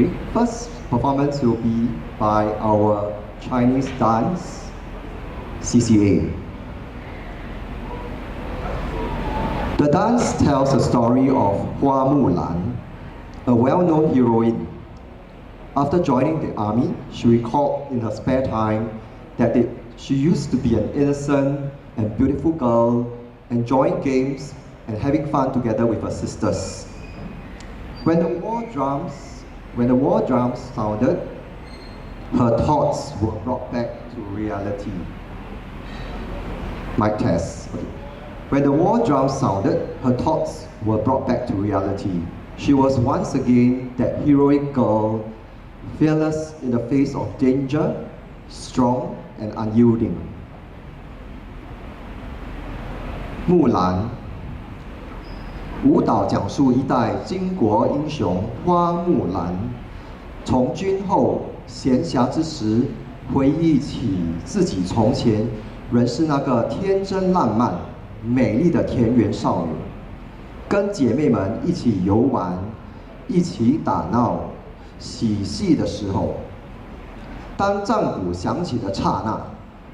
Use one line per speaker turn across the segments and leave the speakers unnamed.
Okay, first performance will be by our Chinese dance CCA. The dance tells the story of Hua Mulan, a well-known heroine. After joining the army, she recalled in her spare time that she used to be an innocent and beautiful girl, enjoying games and having fun together with her sisters. When the war drums sounded, her thoughts were brought back to reality. Mic test. Okay. When the war drums sounded, her thoughts were brought back to reality. She was once again that heroic girl, fearless in the face of danger, strong and unyielding. 木兰，舞蹈讲述一代巾帼英雄花木兰，从军后闲暇之时，回忆起自己从前仍是那个天真烂漫、美丽的田园少女，跟姐妹们一起游玩，一起打闹，嬉戏的时候，当战鼓响起的刹那，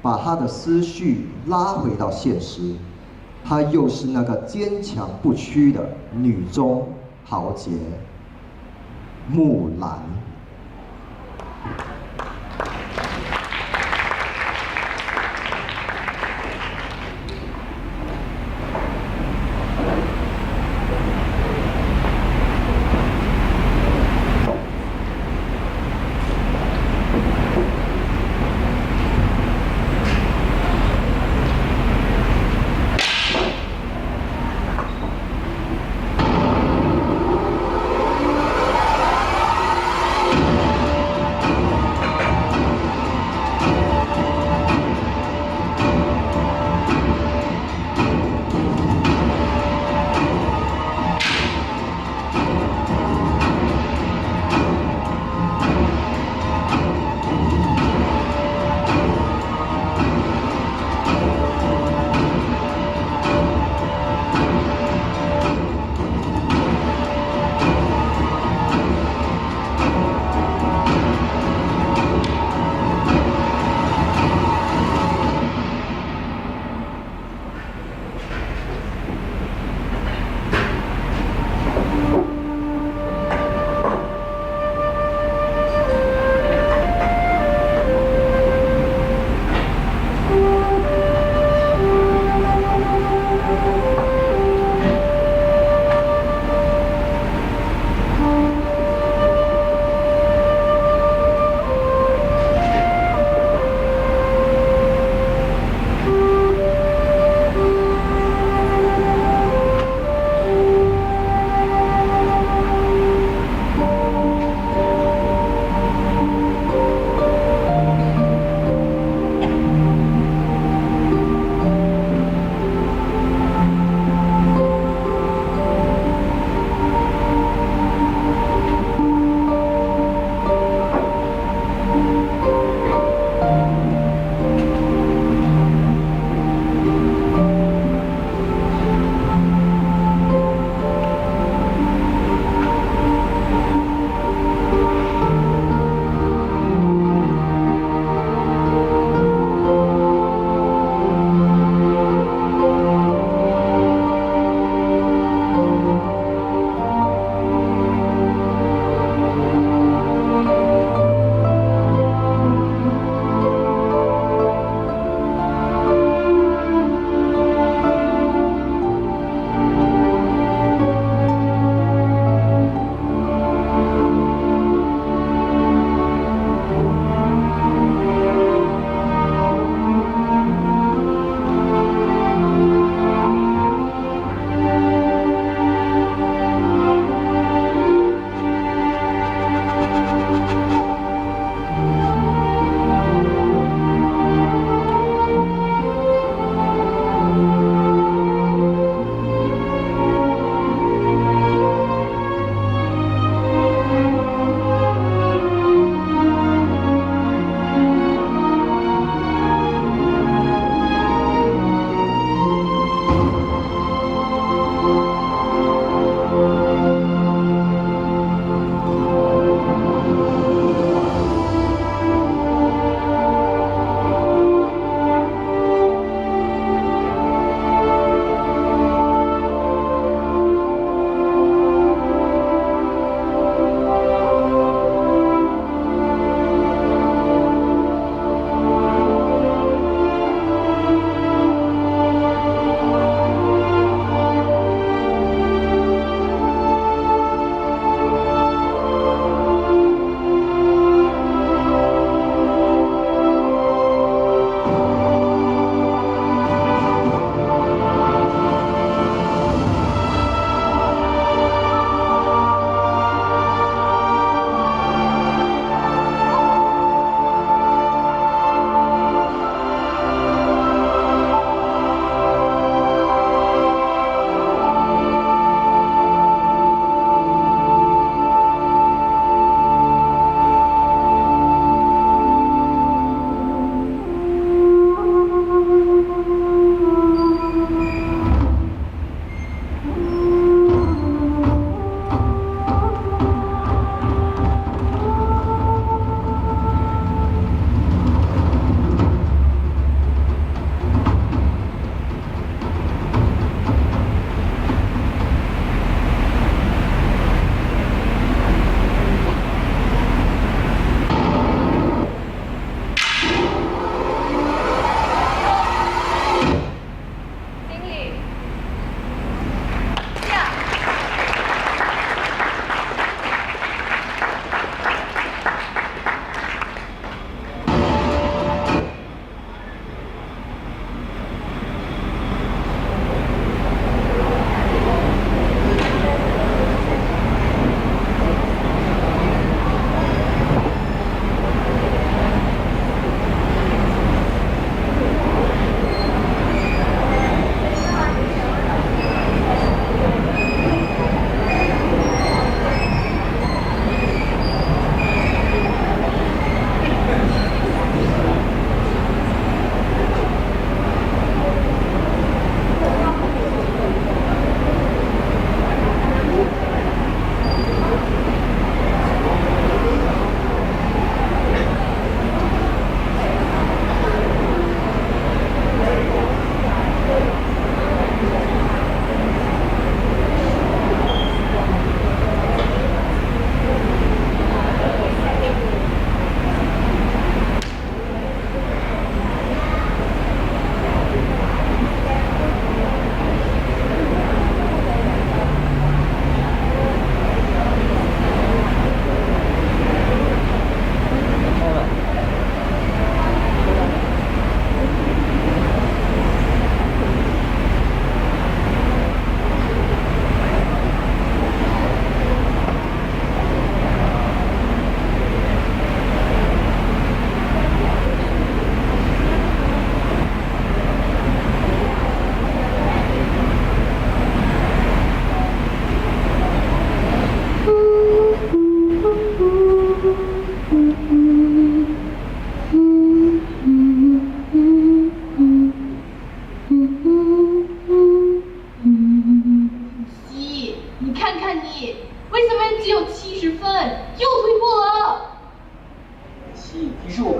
把她的思绪拉回到现实。她又是那个坚强不屈的女中豪杰木兰。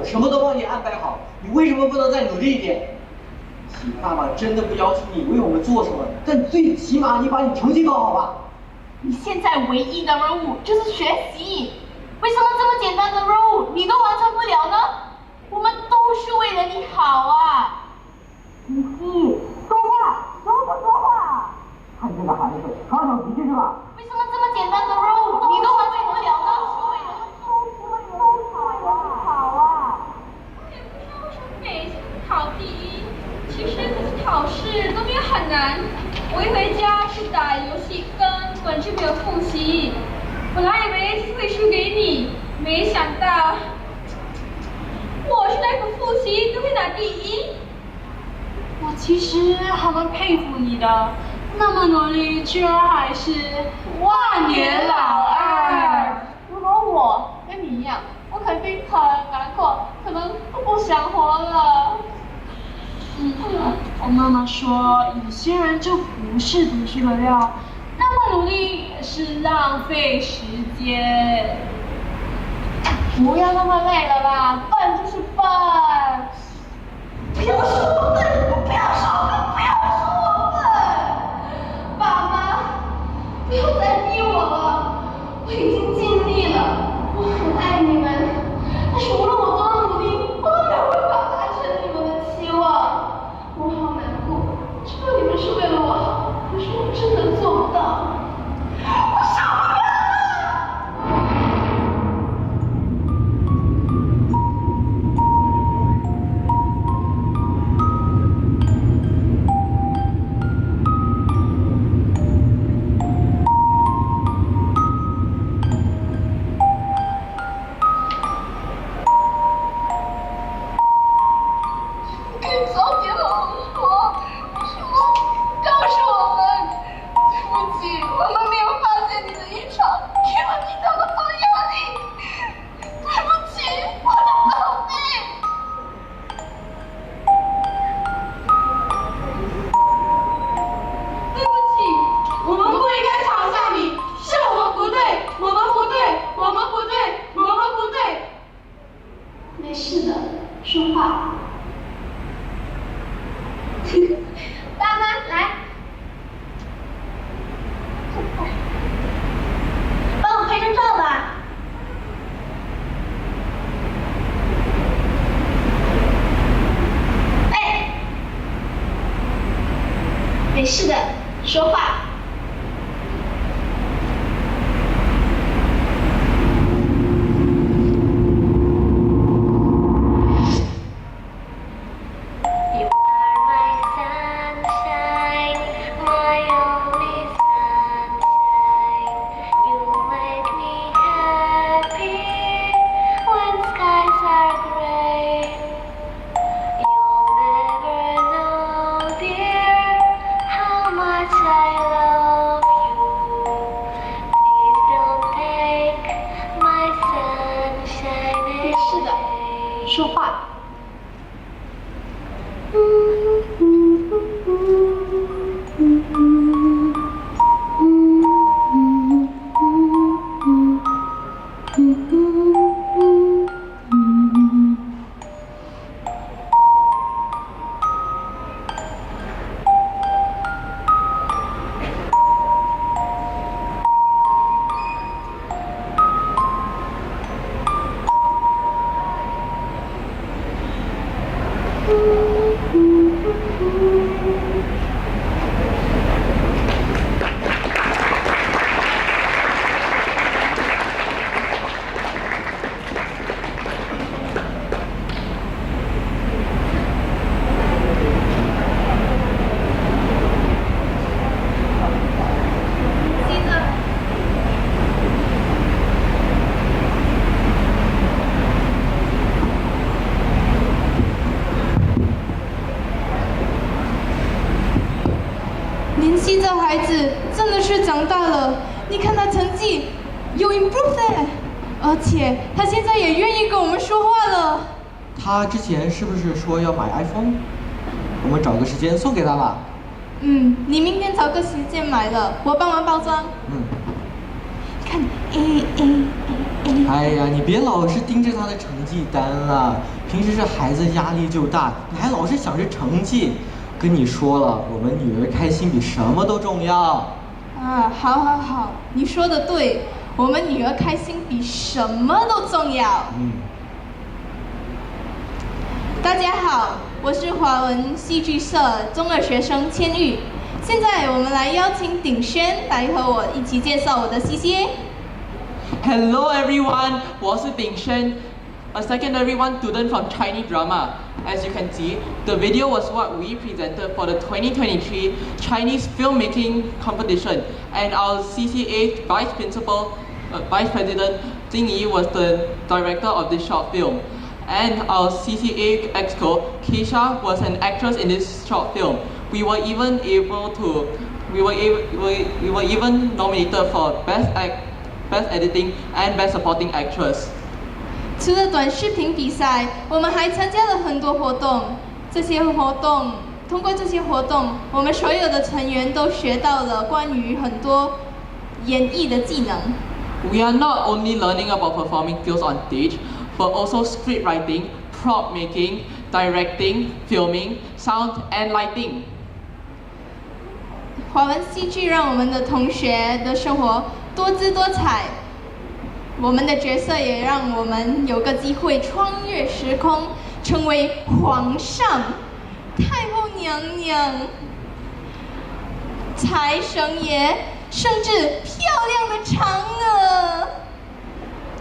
什么都帮你安排好，你为什么不能再努力一点？爸爸真的不要求你为我们做什么，但最起码你把你成绩搞好吧。
你现在唯一的任务就是学习，为什么这么简单的任务你都完成不了呢？我们都是为了你好啊！
你说话，怎么不说话？看这个孩子，耍小脾气是吧？
为什么这么简单的任务你都完成不了呢？好啊！
我也不知道为什么每次考第一，其实这次考试都没有很难。我一回家是打游戏，根本就没有复习。本来以为会输给你，没想到我是那个复习都会拿第一。
我其实还蛮佩服你的，那么努力，居然还是万年老二。如果我跟你一样，我肯定很难过，可能都不想活了。我妈妈说，有些人就不是读书的料，那么努力也是浪费时间。不要那么累了啦，笨就是笨。不要说我笨，不要说我笨，不要说我笨。爸妈，不要再逼我了，我已经尽力了，我很爱你们，但是无论我多努力，我都没有办法达成你们的期望。我好难过，知道你们是为了我好，可是我真的做不到。我受不了了！可以早点和我说，为什么告诉我们？对不起，我们没有发现你的异常，给了你这么多压力。对不起，我的宝贝。对不起，我们不应该嘲笑你，是我们不对，我们不对，我们不对，我们不对。没事的，说话。爸妈来，帮我拍张照吧。哎，没事的，说话。说话。
林夕这孩子真的是长大了，你看他成绩有 improve 哎，而且他现在也愿意跟我们说话了。
他之前是不是说要买 iPhone？ 我们找个时间送给他吧。
你明天找个时间买了，我帮忙包装。看 A。
哎呀，你别老是盯着他的成绩单了，平时这孩子压力就大，你还老是想着成绩。跟你说了，我们女儿开心比什么都重要。
啊，好，你说的对，我们女儿开心比什么都重要。大家好，我是华文戏剧社中二学生千玉。现在我们来邀请鼎轩来和我一起介绍我的 CCA。Hello
everyone, 我是鼎轩 a secondary one student from Chinese drama. As you can see, the video was what we presented for the 2023 Chinese filmmaking competition, and our CCA vice president Jing Yi was the director of this short film, and our CCA exco Keisha was an actress in this short film. We were even nominated for best editing and best supporting actress.
除了短视频比赛，我们还参加了很多活动。通过这些活动，我们所有的成员都学到了关于很多演绎的技能。
We are not only learning about performing skills on stage, but also script writing, prop making, directing, filming, sound, and lighting.
华文戏剧让我们的同学的生活多姿多彩。我们的角色也让我们有个机会穿越时空，成为皇上、太后娘娘、财神爷，甚至漂亮的嫦娥。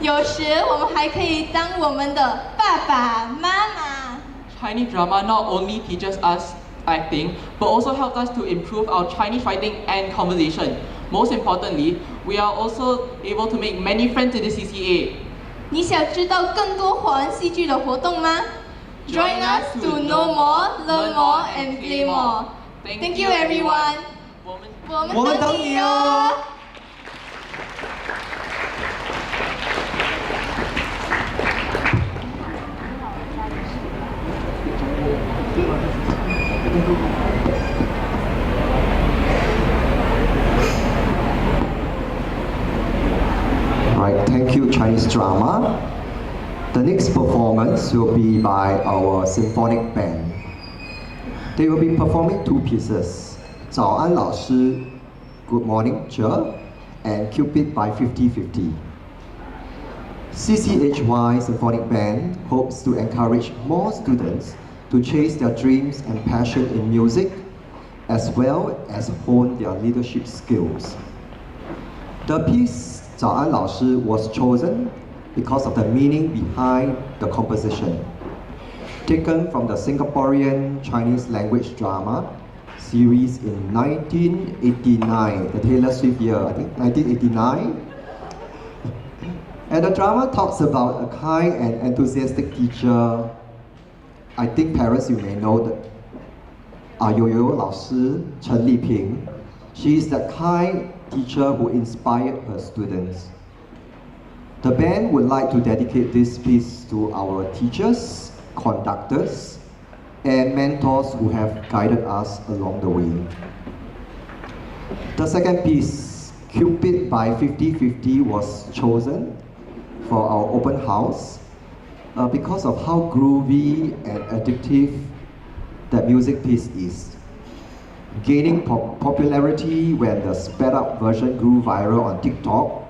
有时我们还可以当我们的爸爸妈妈。
Chinese drama not only teaches us acting, but also helps us to improve our Chinese writing and conversation. Most importantly, we are also able to make many friends in the CCA.
你想知道更多华文戏剧的活动吗？ Join us to know more, learn more, and play more. Thank you, everyone. 我们等你哦。
Right, thank you, Chinese drama. The next performance will be by our symphonic band. They will be performing two pieces, 早安老师, Good Morning Cher, and Cupid by 50/50. CCHY Symphonic Band hopes to encourage more students to chase their dreams and passion in music, as well as hone their leadership skills. The piece 早安老师 was chosen because of the meaning behind the composition. Taken from the Singaporean Chinese language drama series in 1989, the Taylor Swift year, I think 1989. And the drama talks about a kind and enthusiastic teacher. I think parents, you may know that Yo Yo 老师 Chen Liping. She is that kind teacher who inspired her students. The band would like to dedicate this piece to our teachers, conductors, and mentors who have guided us along the way. The second piece, Cupid by 50/50, was chosen for our open house because of how groovy and addictive that music piece is. Gaining popularity when the sped up version grew viral on TikTok,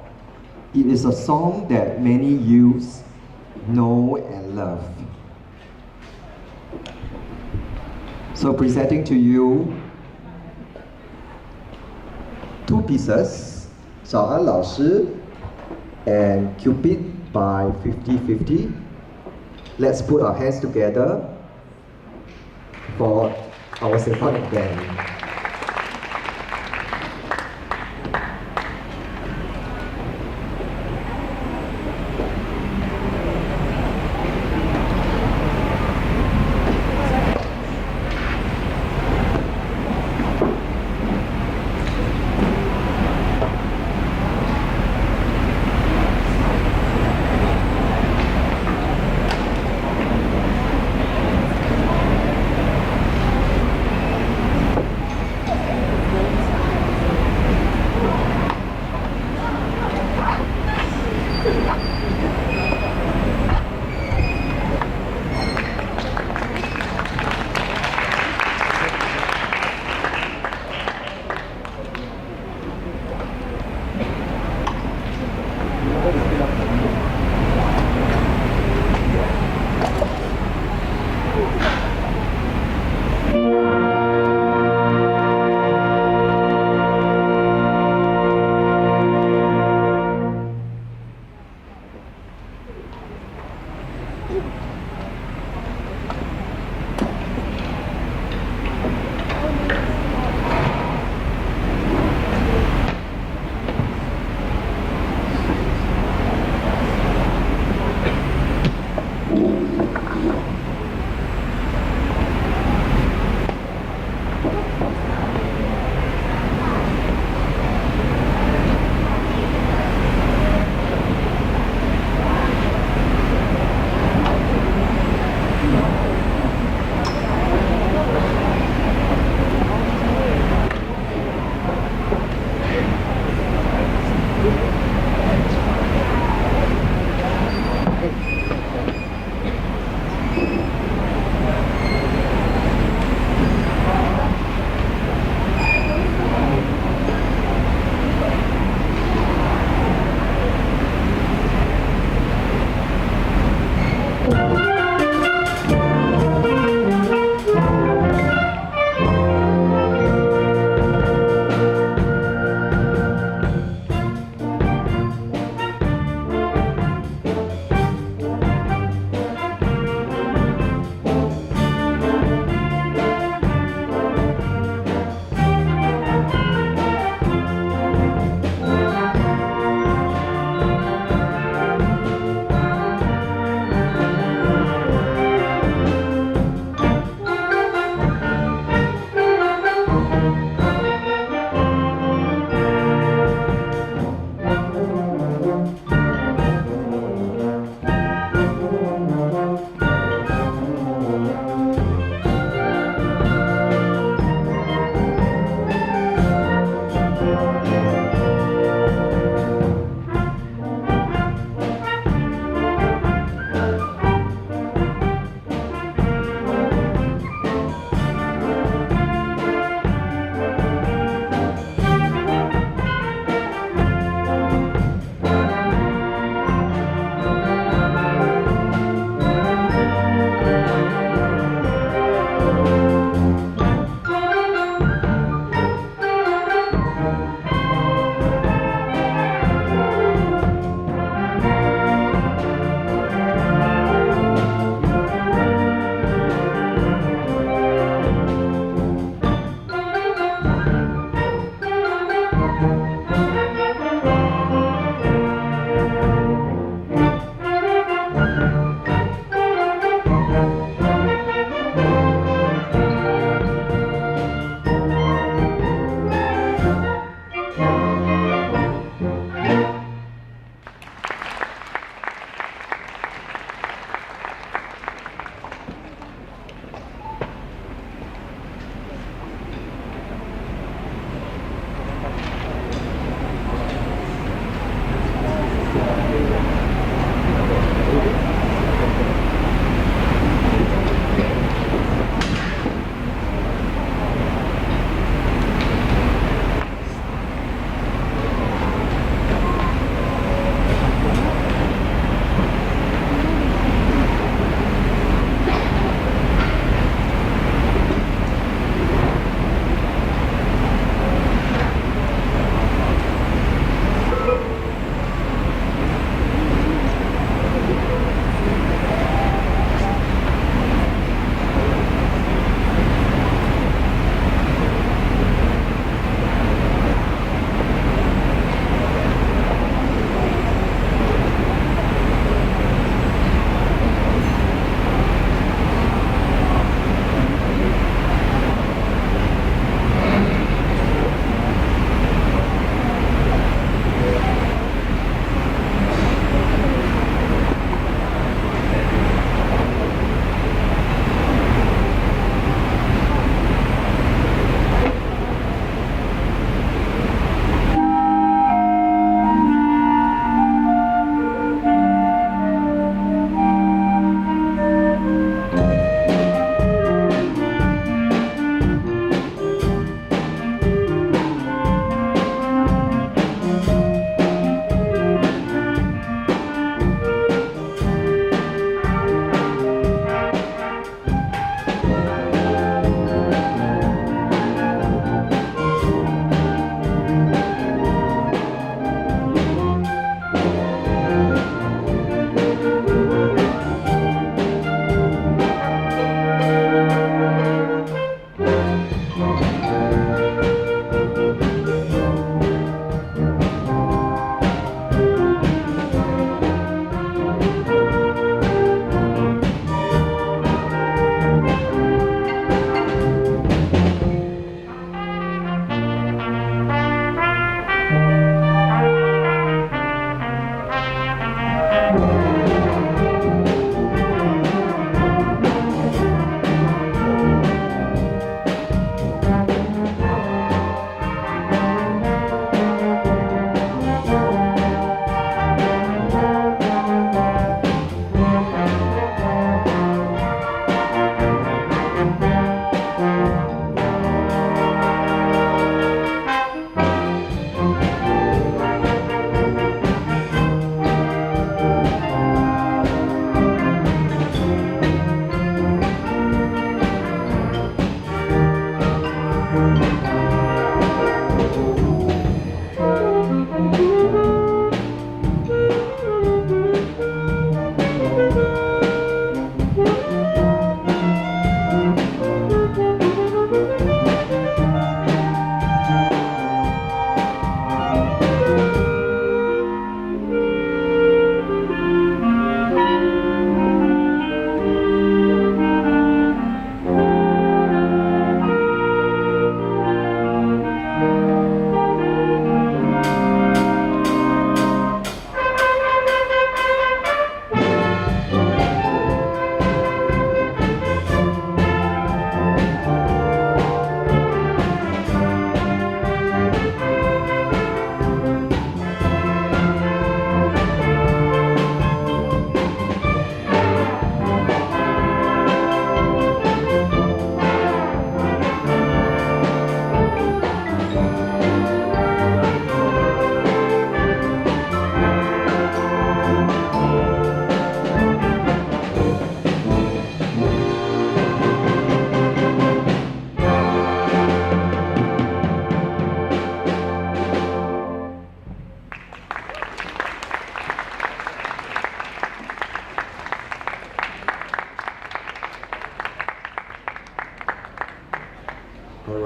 it is a song that many youths know and love. So presenting to you two pieces, 早安老师 and Cupid by 50/50. Let's put our hands together for our symphonic band.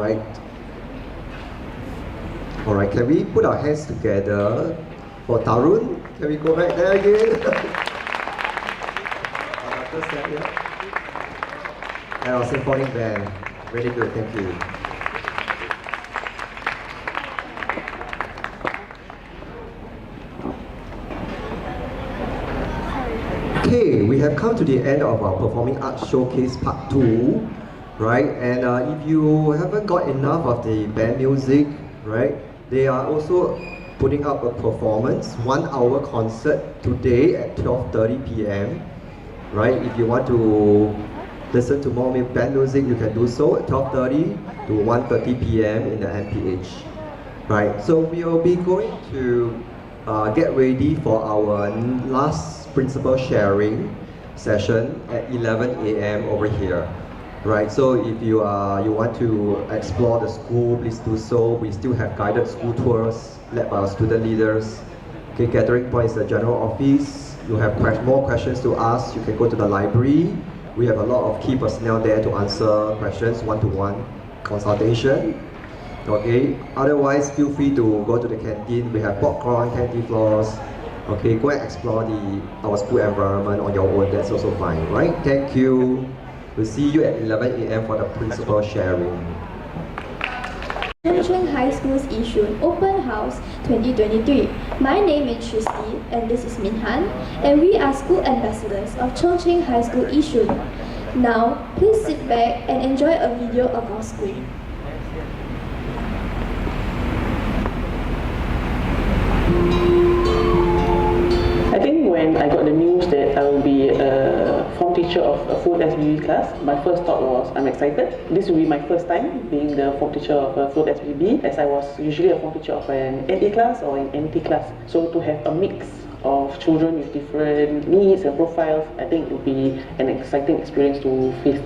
right? All right, can we put our hands together for Tarun? Can we go back there again? First step, yeah. And our symphonic band. Really good, thank you. Okay, we have come to the end of our Performing Arts Showcase Part 2, right? And if you haven't got enough of the band music, right, they are also putting up a performance, 1-hour concert today at 12:30 p.m. Right? If you want to listen to more band music, you can do so at 12:30 to 1:30 p.m. in the MPH. Right? So we will be going to get ready for our last principal sharing session at 11 a.m. over here. Right, so if you want to explore the school, please do so. We still have guided school tours led by our student leaders. Okay, gathering point is the general office. You have more questions to ask, you can go to the library. We have a lot of key personnel there to answer questions, one-to-one consultation. Okay, otherwise feel free to go to the canteen. We have popcorn, candy floors. Okay, go and explore our school environment on your own, that's also fine, right? Thank you. We'll see you at 11 a.m. for the principal sharing.
Chung Cheng High School's Yishun Open House 2023. My name is Shristi and this is Minhan, and we are school ambassadors of Chung Cheng High School Yishun. Now, please sit back and enjoy a video of our school.
I think when I got the news that I will be a form teacher of a full SBB class, my first thought was I'm excited. This will be my first time being the form teacher of a full SBB, as I was usually a form teacher of an NA class or an NT class. So to have a mix of children with different needs and profiles, I think it will be an exciting experience to face.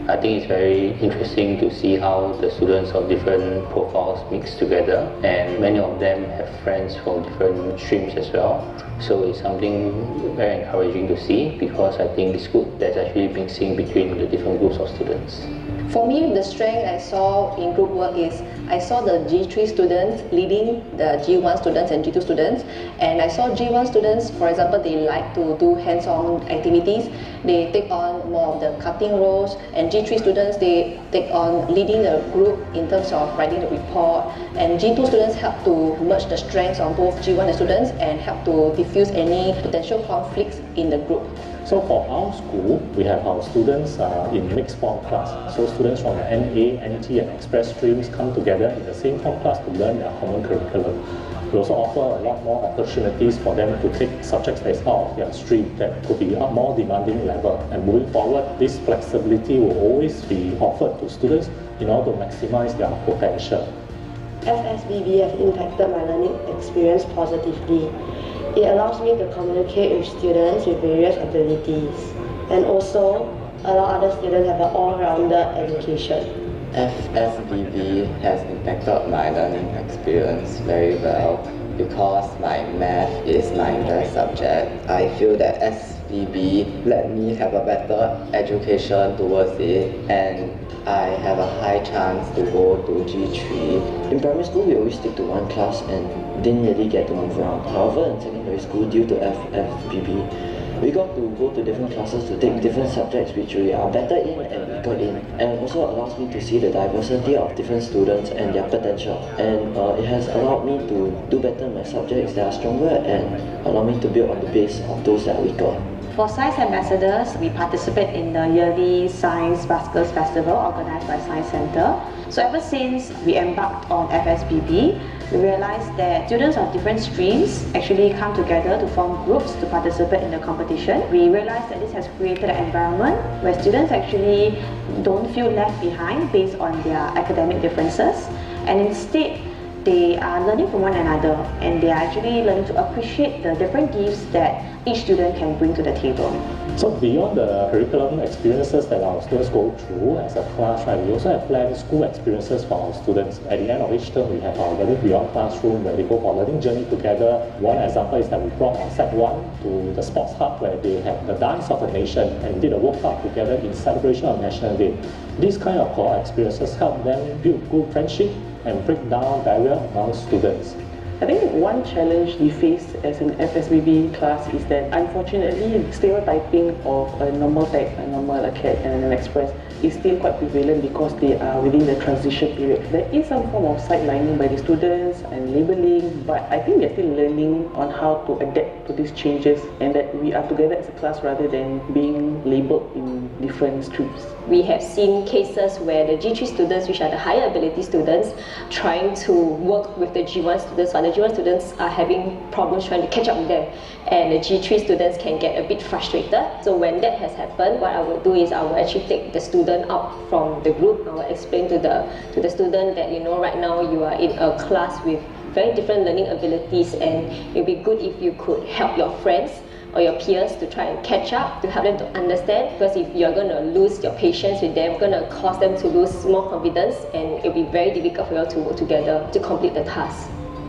I think it's very interesting to see how the students of different profiles mix together, and many of them have friends from different streams as well. So it's something very encouraging to see, because I think it's good that's actually mixing between the different groups of students.
For me, the strength I saw in group work is I saw the G3 students leading the G1 students and G2 students, and I saw G1 students, for example, they like to do hands-on activities. They take on more of the cutting roles, and G3 students, they take on leading the group in terms of writing the report, and G2 students help to merge the strengths of both G1 students and help to diffuse any potential conflicts in the group.
So for our school, we have our students in mixed form class. So students from the NA, NT and Express streams come together in the same form class to learn their common curriculum. We also offer a lot more opportunities for them to take subjects that is out of their stream that could be a more demanding level. And moving forward, this flexibility will always be offered to students in order to maximize their potential.
FSBB has impacted my learning experience positively. It allows me to communicate with students with various abilities and also allow other students to have an all-rounded education.
FSBB has impacted my learning experience very well because my math is my best subject. I feel that SBB let me have a better education towards it, and I have a high chance to go to G3.
In primary school, we always stick to one class and didn't really get to move around. However, in secondary school, due to FFBB, we got to go to different classes to take different subjects which we are better in and weaker in. And it also allows me to see the diversity of different students and their potential. And it has allowed me to do better in my subjects that are stronger and allow me to build on the base of those that are weaker.
For Science Ambassadors, we participate in the yearly Science Buskers Festival organized by Science Centre. So ever since we embarked on FSBB, we realized that students of different streams actually come together to form groups to participate in the competition. We realized that this has created an environment where students actually don't feel left behind based on their academic differences, and instead they are learning from one another, and they are actually learning to appreciate the different gifts that each student can bring to the table.
So beyond the curriculum experiences that our students go through as a class, right, we also have planned school experiences for our students. At the end of each term, we have our Learning Beyond Classroom where they go for a learning journey together. One example is that we brought our Set 1 to the Sports Hub where they have the Dance of the Nation and did a workout together in celebration of National Day. These kind of core experiences help them build good friendship and break down barrier among students.
I think one challenge we face as an FSBB class is that unfortunately stereotyping of a normal tech, a normal acad and an express is still quite prevalent because they are within the transition period. There is some form of sidelining by the students and labeling, but I think they're still learning on how to adapt to these changes and that we are together as a class rather than being labeled in different streams.
We have seen cases where the G3 students, which are the higher ability students, trying to work with the G1 students, while the G1 students are having problems trying to catch up with them. And the G3 students can get a bit frustrated. So when that has happened, what I will do is I will actually take the student out from the group. I will explain to the student that, you know, right now you are in a class with very different learning abilities, and it would be good if you could help your friends or your peers to try and catch up, to help them to understand, because if you're going to lose your patience with them, going to cause them to lose more confidence, and it'll be very difficult for you all to work together to complete the task.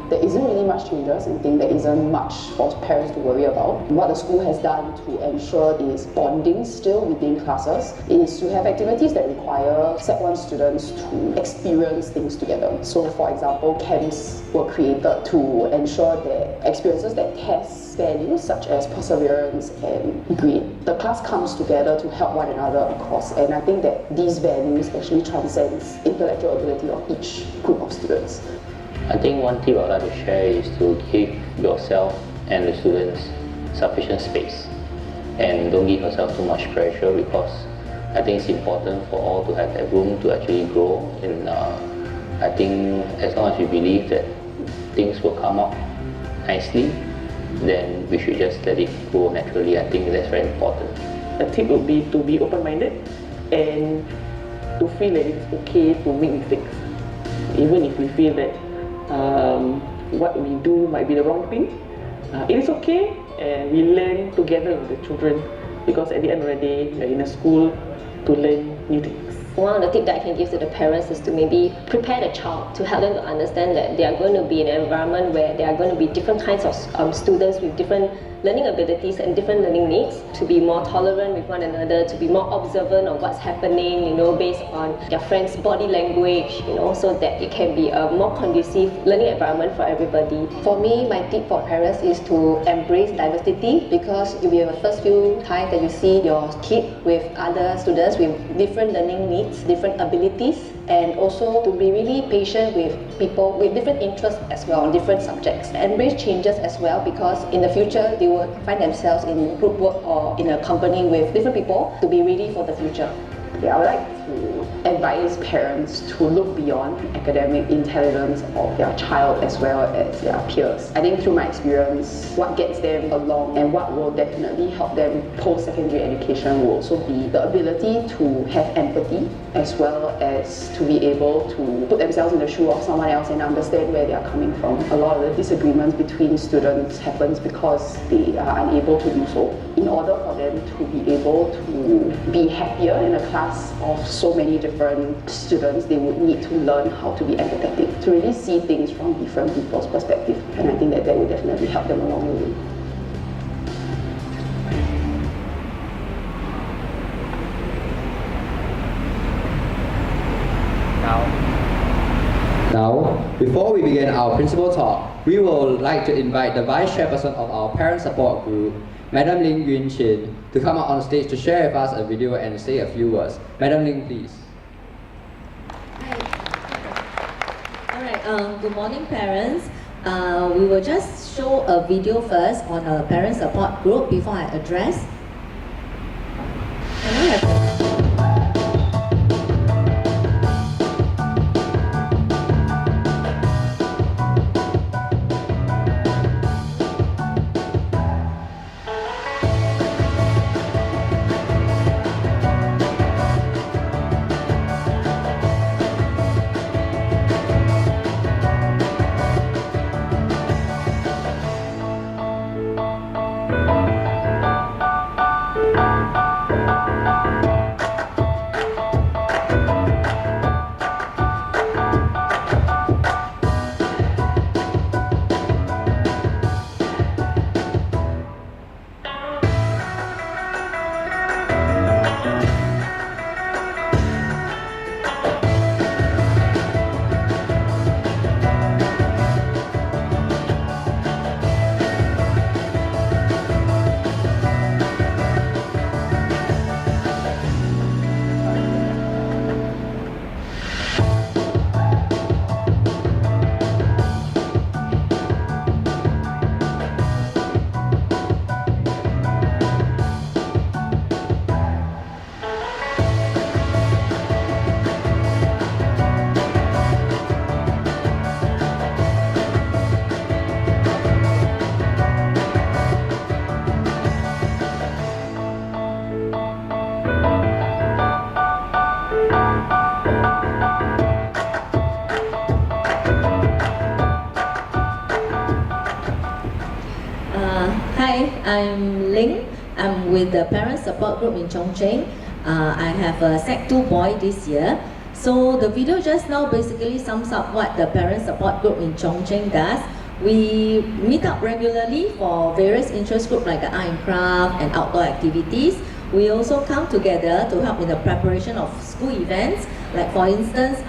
There isn't really much changes. I think there isn't much for parents to worry about. What the school has done to ensure is bonding still within classes is to have activities that require Set 1 students to experience things together. So for example, camps were created to ensure that experiences that test values such as perseverance and grit. The class comes together to help one another across, and I think that these values actually transcends intellectual ability of each group of students.
I think one tip I'd like to share is to give yourself and the students sufficient space, and don't give yourself too much pressure, because I think it's important for all to have that room to actually grow. And I think as long as we believe that things will come out nicely, then we should just let it grow naturally. I think that's very important.
A tip would be to be open-minded and to feel that it's okay to make mistakes, even if we feel that what we do might be the wrong thing. It is okay, and we learn together with the children, because at the end of the day, we are in a school to learn new things.
One of the tips that I can give to the parents is to maybe prepare the child to help them to understand that they are going to be in an environment where there are going to be different kinds of students with different learning abilities and different learning needs, to be more tolerant with one another, to be more observant of what's happening, you know, based on their friends' body language, you know, so that it can be a more conducive learning environment for everybody.
For me, my tip for parents is to embrace diversity, because it will be the first few times that you see your kid with other students with different learning needs, different abilities, and also to be really patient with people with different interests as well, different subjects. Embrace changes as well, because in the future they will find themselves in group work or in a company with different people, to be ready for the future.
Yeah, I would like to advise parents to look beyond academic intelligence of their child as well as their peers. I think through my experience, what gets them along and what will definitely help them post-secondary education will also be the ability to have empathy, as well as to be able to put themselves in the shoe of someone else and understand where they are coming from. A lot of the disagreements between students happens because they are unable to do so. In order for them to be able to be happier in a class of so many different students, they would need to learn how to be empathetic, to really see things from different people's perspective. And I think that would definitely help them along the way.
Now, before we begin our principal talk, we would like to invite the Vice Chairperson of our Parent Support Group, Madam Ling Yun Chin, to come out on stage to share with us a video and say a few words. Madam Ling, please.
Alright, good morning parents. We will just show a video first on a parent support group before I address. Can I have I'm Ling. I'm with the Parent Support Group in Chongqing. I have a Sec 2 boy this year. So the video just now basically sums up what the Parent Support Group in Chongqing does. We meet up regularly for various interest groups like art and craft and outdoor activities. We also come together to help in the preparation of school events. Like for instance,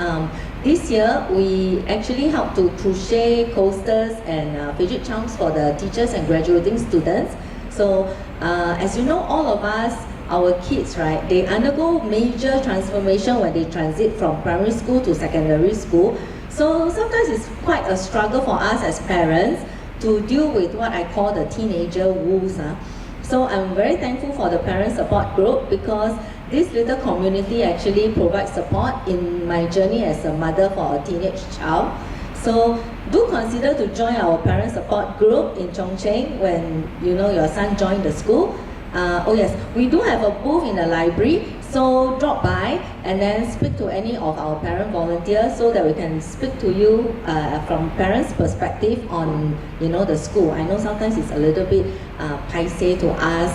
this year we actually helped to crochet coasters and fidget charms for the teachers and graduating students. So as you know, all of us, our kids, right, they undergo major transformation when they transit from primary school to secondary school. So sometimes it's quite a struggle for us as parents to deal with what I call the teenager woes. So I'm very thankful for the Parent Support Group because this little community actually provides support in my journey as a mother for a teenage child. So do consider to join our Parent Support Group in Chongqing when your son joined the school. Oh yes, we do have a booth in the library, so drop by and then speak to any of our parent volunteers so that we can speak to you from parents' perspective on the school. I know sometimes it's a little bit paiseh to us,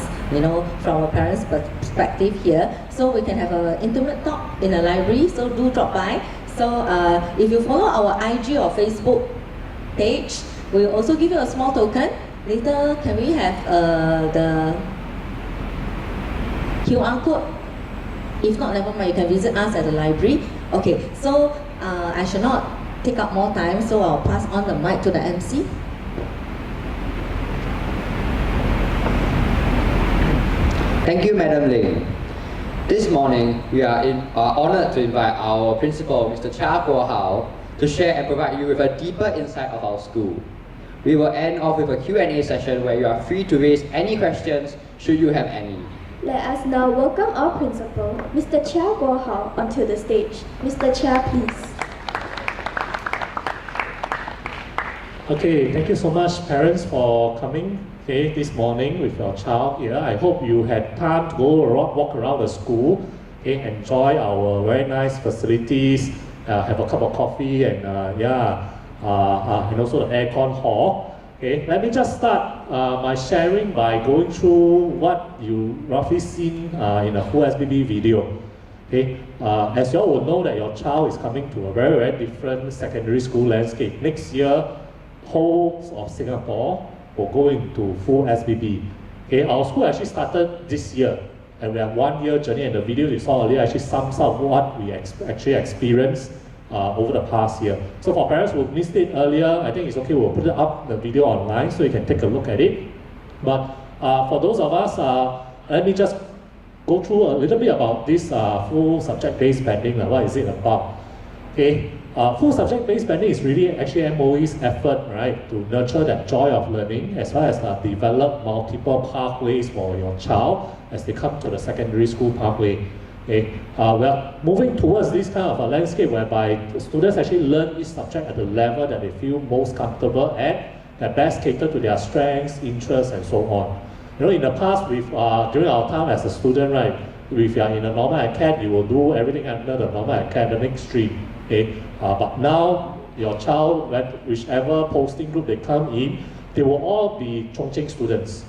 from a parent's perspective here, so we can have an intimate talk in the library, so do drop by. So if you follow our IG or Facebook page, we'll also give you a small token. Later, can we have the QR code? If not, never mind, you can visit us at the library. Okay, so I shall not take up more time, so I'll pass on the mic to the MC.
Thank you, Madam Ling. This morning, we are honored to invite our principal, Mr. Chia Guo Hao, to share and provide you with a deeper insight of our school. We will end off with a Q&A session where you are free to raise any questions should you have any.
Let us now welcome our principal, Mr. Chia Guo Hao, onto the stage. Mr. Chia, please.
Okay, thank you so much, parents, for coming this morning with your child here. I hope you had time to go walk around the school, enjoy our very nice facilities, have a cup of coffee, and and also the aircon hall. Okay, let me just start my sharing by going through what you roughly seen in a full SBB video. Okay, as you all will know that your child is coming to a very, very different secondary school landscape. Next year, whole of Singapore will go into full SBB. Okay, our school actually started this year, and we have 1 year journey, and the video you saw earlier actually sums up what we actually experienced over the past year. So for parents who missed it earlier, I think it's okay, we'll put it up the video online so you can take a look at it. But for those of us, let me just go through a little bit about this full subject-based banding. What is it about? Okay, full subject-based banding is really actually MOE's effort, right, to nurture that joy of learning as well as develop multiple pathways for your child as they come to the secondary school pathway. Okay, we are moving towards this kind of a landscape whereby students actually learn each subject at the level that they feel most comfortable at, that best cater to their strengths, interests, and so on. In the past, during our time as a student, right, if you are in a normal acad, you will do everything under the normal academic stream. Okay, but now your child, whichever posting group they come in, they will all be Chongqing students.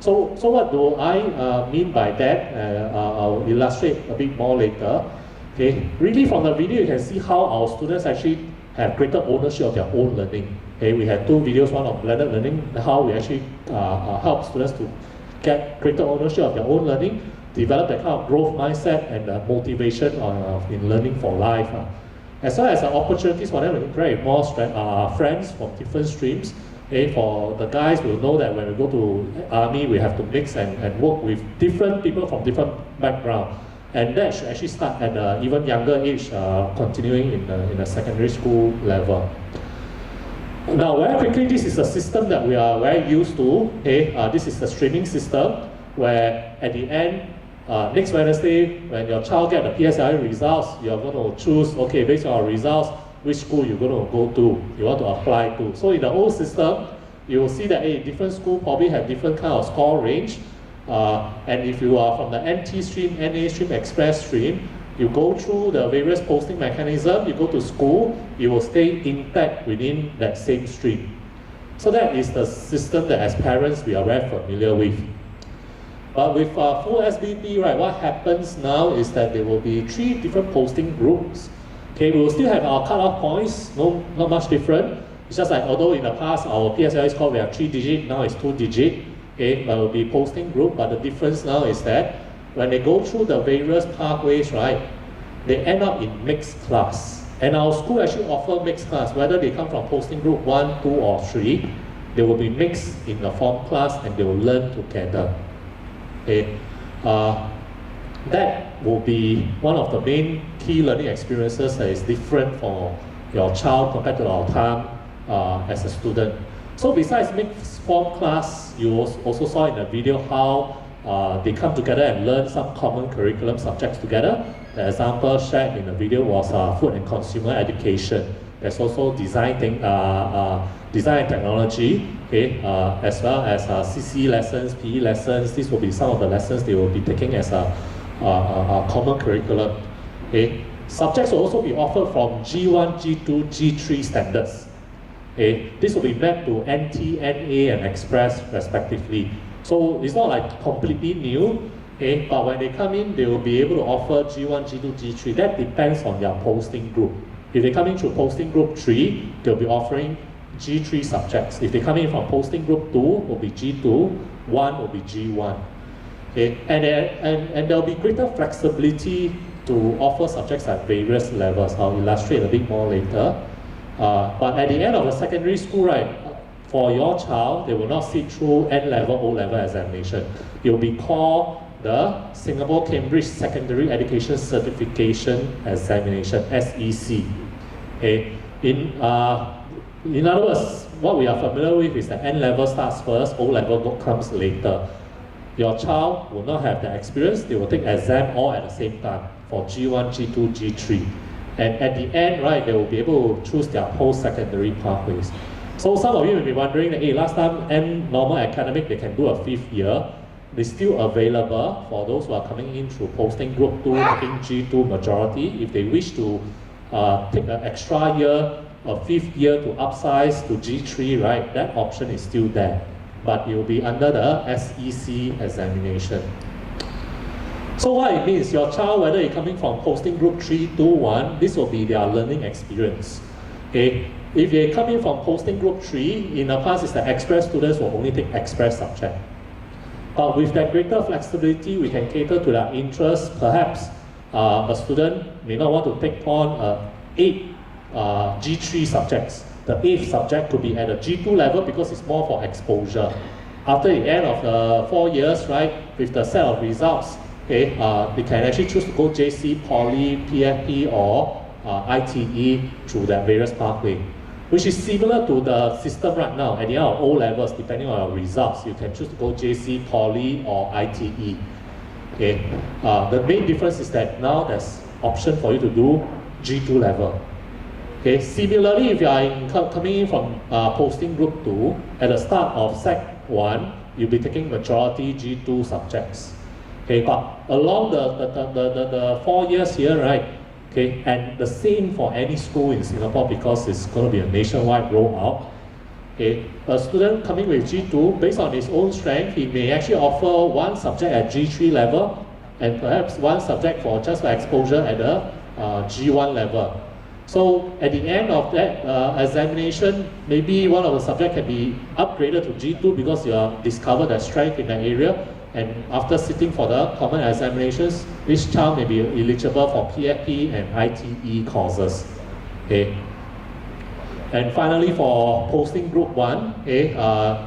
So what do I mean by that? I'll illustrate a bit more later. Okay, really from the video you can see how our students actually have greater ownership of their own learning. Okay, we had 2 videos, one of blended learning, how we actually help students to get greater ownership of their own learning, develop that kind of growth mindset and motivation in learning for life. As well as opportunities for them to interact with more friends from different streams. Okay, for the guys, we'll know that when we go to army, we have to mix and work with different people from different backgrounds. And that should actually start at an even younger age, continuing in a secondary school level. Now, very quickly, this is a system that we are very used to. Okay, this is the streaming system where at the end, next Wednesday, when your child get the PSLE results, you're going to choose, okay, based on our results, which school you're going to go to, you want to apply to. So in the old system, you will see that different schools probably have different kind of score range. And if you are from the NT stream, NA stream, Express stream, you go through the various posting mechanism, you go to school, you will stay intact within that same stream. So that is the system that as parents we are very familiar with. But with full SBB, right, what happens now is that there will be 3 different posting groups. Okay, we will still have our cutoff points, not much different. It's just like, although in the past our PSLE score we have 3-digit, now it's 2-digit. Okay, but it will be posting group, but the difference now is that when they go through the various pathways, right, they end up in mixed class. And our school actually offer mixed class, whether they come from posting group 1, 2, or 3, they will be mixed in the form class and they will learn together. Okay, that will be one of the main key learning experiences that is different for your child compared to our time as a student. So besides mixed form class, you also saw in the video how they come together and learn some common curriculum subjects together. The example shared in the video was food and consumer education. There's also design and technology, okay, as well as CC lessons, PE lessons. These will be some of the lessons they will be taking as a common curriculum. Okay. Subjects will also be offered from G1, G2, G3 standards. Okay. This will be mapped to NT, NA, and Express respectively. So it's not like completely new, okay, but when they come in, they will be able to offer G1, G2, G3. That depends on their posting group. If they come in through posting group 3, they'll be offering G3 subjects. If they come in from posting group 2, will be G2, 1 will be G1. Okay, and there'll be greater flexibility to offer subjects at various levels. I'll illustrate a bit more later. But at the end of the secondary school, right, for your child, they will not sit through N-level, O-level examination. It will be called the Singapore Cambridge Secondary Education Certification Examination, SEC. Okay. In other words, what we are familiar with is that N-level starts first, O-level comes later. Your child will not have the experience, they will take exam all at the same time for G1, G2, G3. And at the end, right, they will be able to choose their post-secondary pathways. So some of you may be wondering that, hey, last time normal academic, they can do a 5th year. It's still available for those who are coming in through posting group 2, taking G2 majority. If they wish to take an extra year, a 5th year to upsize to G3, right, that option is still there. But it will be under the SEC examination. So what it means, your child, whether you're coming from posting group 3, 2, 1, this will be their learning experience. Okay? If they come in from posting group 3, in the past it's the express students will only take express subject. But with that greater flexibility, we can cater to their interests. Perhaps a student may not want to take on 8 G3 subjects. The 8th subject could be at a G2 level because it's more for exposure. After the end of the 4 years, right, with the set of results, okay, they can actually choose to go JC, Poly, PFP, or ITE through their various pathway, which is similar to the system right now. At the end of O levels, depending on your results, you can choose to go JC, Poly, or ITE. Okay, the main difference is that now there's option for you to do G2 level. Okay, similarly, if you are coming in from posting group 2, at the start of Sec 1, you'll be taking majority G2 subjects. Okay, but along the 4 years here, right, okay, and the same for any school in Singapore because it's going to be a nationwide rollout. Okay, a student coming with G2, based on his own strength, he may actually offer 1 subject at G3 level and perhaps 1 subject for just for exposure at the G1 level. So at the end of that examination, maybe one of the subjects can be upgraded to G2 because you have discovered a strength in that area. And after sitting for the common examinations, each child may be eligible for PFP and ITE courses. Okay. And finally, for posting group 1, okay,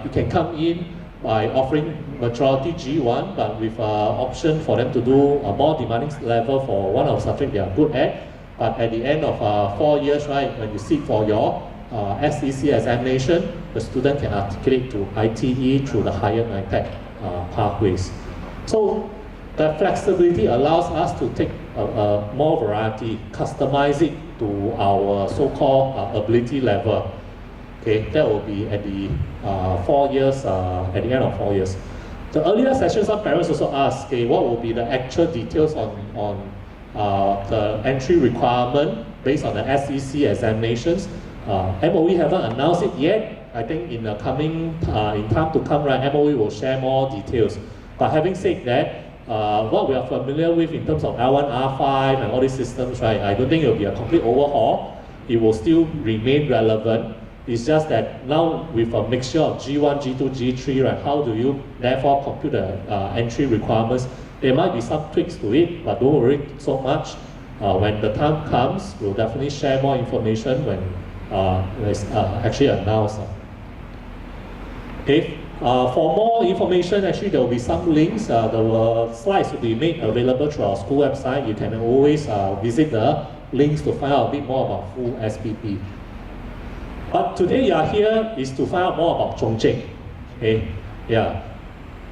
you can come in by offering majority G1, but with option for them to do a more demanding level for one of the subjects they are good at. But at the end of 4 years, right, when you sit for your SEC examination, the student can articulate to ITE through the higher NITEC pathways. So the flexibility allows us to take more variety, customize it to our so-called ability level. Okay, that will be at the 4 years, at the end of 4 years. The earlier sessions, some parents also asked, okay, what will be the actual details on the entry requirement based on the SEC examinations. MOE haven't announced it yet, I think in the coming, in time to come, right, MOE will share more details. But having said that, what we are familiar with in terms of L1, R5 and all these systems, right, I don't think it will be a complete overhaul. It will still remain relevant. It's just that now with a mixture of G1, G2, G3, right, how do you therefore compute the entry requirements? There might be some tweaks to it, but don't worry so much. When the time comes, we'll definitely share more information when it's actually announced. Okay. For more information, actually there will be some links. The slides will be made available through our school website. You can always visit the links to find out a bit more about full SPP. But today you are here is to find out more about Chongqing. Okay, yeah.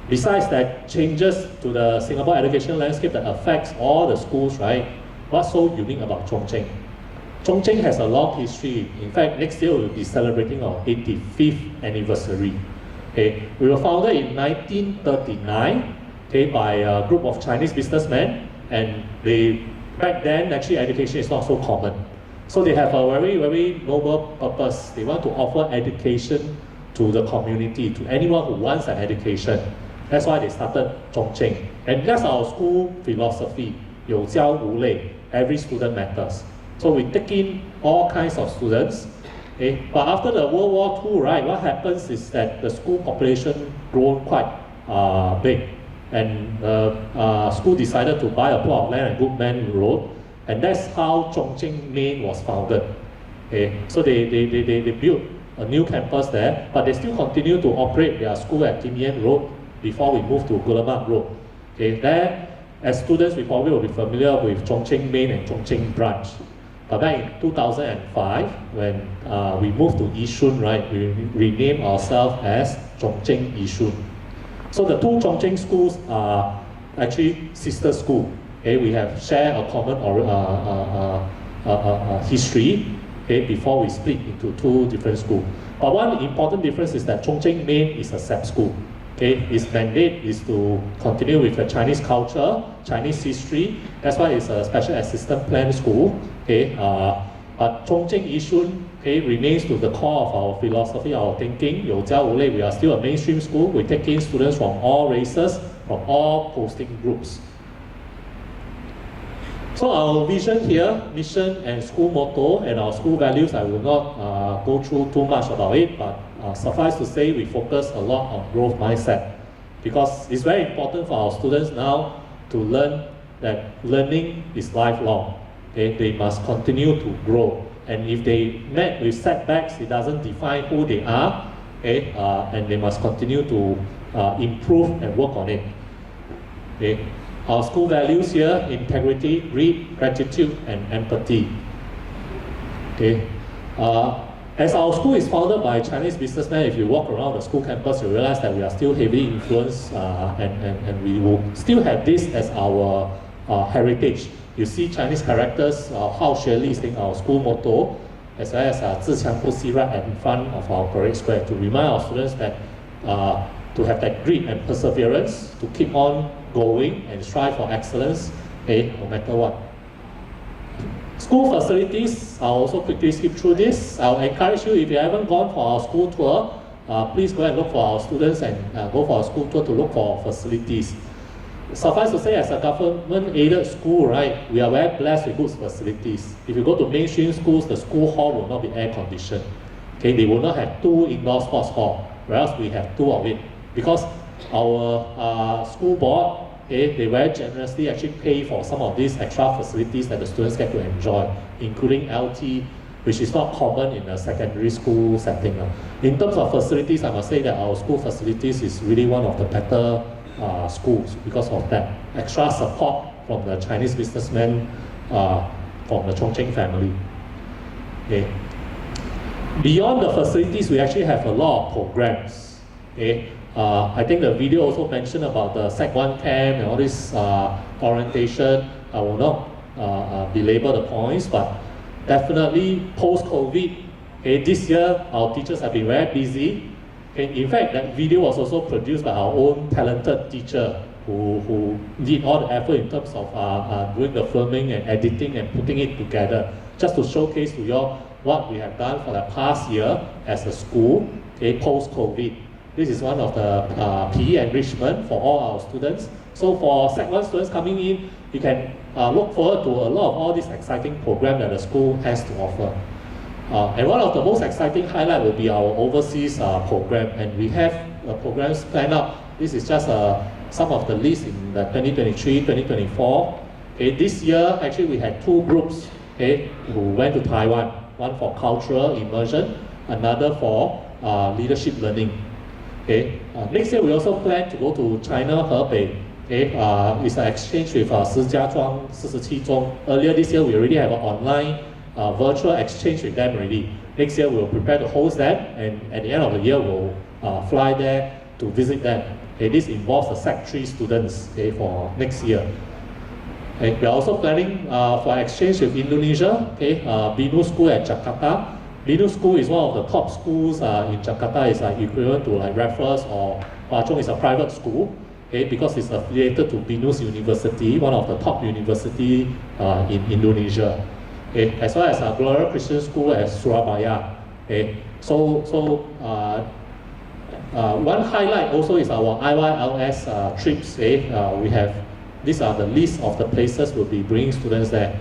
Besides that, changes to the Singapore education landscape that affects all the schools, right? What's so unique about Chongqing? Chongqing has a long history. In fact, next year we'll be celebrating our 85th anniversary. Okay, we were founded in 1939, okay, by a group of Chinese businessmen, and back then actually education is not so common. So they have a very, very noble purpose. They want to offer education to the community, to anyone who wants an education. That's why they started Chongqing. And that's our school philosophy, 有教无类, every student matters. So we take in all kinds of students. Okay? But after the World War II, right, what happens is that the school population grown quite big. And school decided to buy a plot of land at Goodman Road. And that's how Chongqing Main was founded. Okay? So they built a new campus there, but they still continue to operate their school at Kim Yen Road before we moved to Gulamak Road. Okay? There, as students, we probably will be familiar with Chongqing Main and Chongqing Branch. But back in 2005, when we moved to Yishun, right, we renamed ourselves as Chongqing Yishun. So the two Chongqing schools are actually sister schools. Okay, we have shared a common history, okay, before we split into two different schools. But one important difference is that Chongqing Main is a SAP school. Okay, its mandate is to continue with the Chinese culture, Chinese history. That's why it's a special assistance plan school. Okay, but Chongqing Yishun, okay, remains to the core of our philosophy, our thinking. 有教无类, we are still a mainstream school. We take in students from all races, from all posting groups. So our vision here, mission and school motto and our school values, I will not go through too much about it, but suffice to say we focus a lot on growth mindset, because it's very important for our students now to learn that learning is lifelong. Okay? They must continue to grow, and if they met with setbacks, it doesn't define who they are, okay? And they must continue to improve and work on it. Okay? Our school values here: integrity, greed, gratitude, and empathy. Okay. As our school is founded by Chinese businessmen, if you walk around the school campus, you realize that we are still heavily influenced, and we will still have this as our heritage. You see Chinese characters, Hao Xue Li is our school motto, as well as 自强不息 right in front of our parade square, to remind our students that to have that grit and perseverance, to keep on going and strive for excellence, okay, no matter what. School facilities, I'll also quickly skip through this. I'll encourage you, if you haven't gone for our school tour, please go and look for our students and go for our school tour to look for our facilities. Suffice to say, as a government-aided school, right, we are very blessed with good facilities. If you go to mainstream schools, the school hall will not be air-conditioned. Okay, they will not have 2 indoor sports halls, whereas we have 2 of it. Because our school board, okay, they very generously actually pay for some of these extra facilities that the students get to enjoy, including LT, which is not common in a secondary school setting. In terms of facilities, I must say that our school facilities is really one of the better schools because of that extra support from the Chinese businessmen from the Chongqing family. Okay. Beyond the facilities, we actually have a lot of programs. Okay. I think the video also mentioned about the Sec 1 camp and all this orientation. I will not belabor the points, but definitely post-COVID, okay, this year our teachers have been very busy. Okay, in fact, that video was also produced by our own talented teacher who did all the effort in terms of doing the filming and editing and putting it together, just to showcase to you all what we have done for the past year as a school. post-COVID. This is one of the PE enrichment for all our students. So for Sec 1 students coming in, you can look forward to a lot of all these exciting programs that the school has to offer. And one of the most exciting highlight will be our overseas program, and we have programs planned out. This is just some of the list in the 2023-2024. This year, actually, we had two groups who went to Taiwan, one for cultural immersion, another for leadership learning. Next year, we also plan to go to China, Hebei. It's an exchange with Shijiazhuang 47中. Earlier this year, we already have an online virtual exchange with them already. Next year, we'll prepare to host them, and at the end of the year, we'll fly there to visit them. This involves the Sec 3 students for next year. We are also planning for exchange with Indonesia, BINU School at Jakarta. BINU School is one of the top schools in Jakarta. It's equivalent to like Raffles, or Hwa Chong is a private school, because it's affiliated to BINU's University, one of the top university in Indonesia. As well as Gloria Christian School at Surabaya. One highlight also is our IYLS trips. These are the list of the places we'll be bringing students there.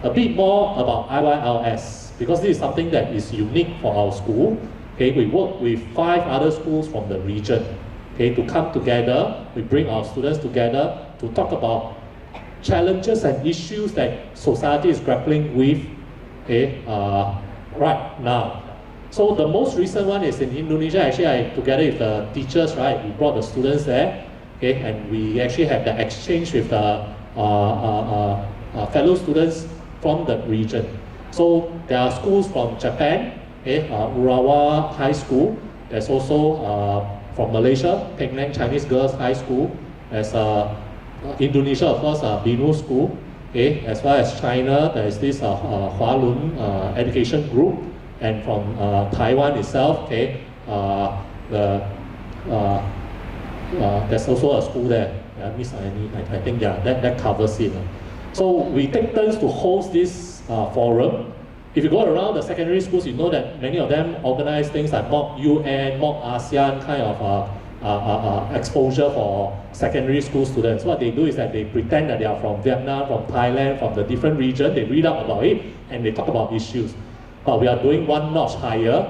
A bit more about IYLS, because this is something that is unique for our school. We work with 5 other schools from the region. To come together, we bring our students together to talk about challenges and issues that society is grappling with right now. So the most recent one is in Indonesia. Actually, together with the teachers, we brought the students there. And we actually have the exchange with the fellow students from the region. So there are schools from Japan, Urawa High School. There's also from Malaysia, Penang Chinese Girls High School. There's Indonesia, of course, BINU School. As well as China, there is this Hualun Education Group. And from Taiwan itself, there's also a school there. I think that covers it. So we take turns to host this forum. If you go around the secondary schools, you know that many of them organize things like mock UN, mock ASEAN kind of exposure for secondary school students. What they do is that they pretend that they are from Vietnam, from Thailand, from the different region. They read up about it and they talk about issues. But we are doing one notch higher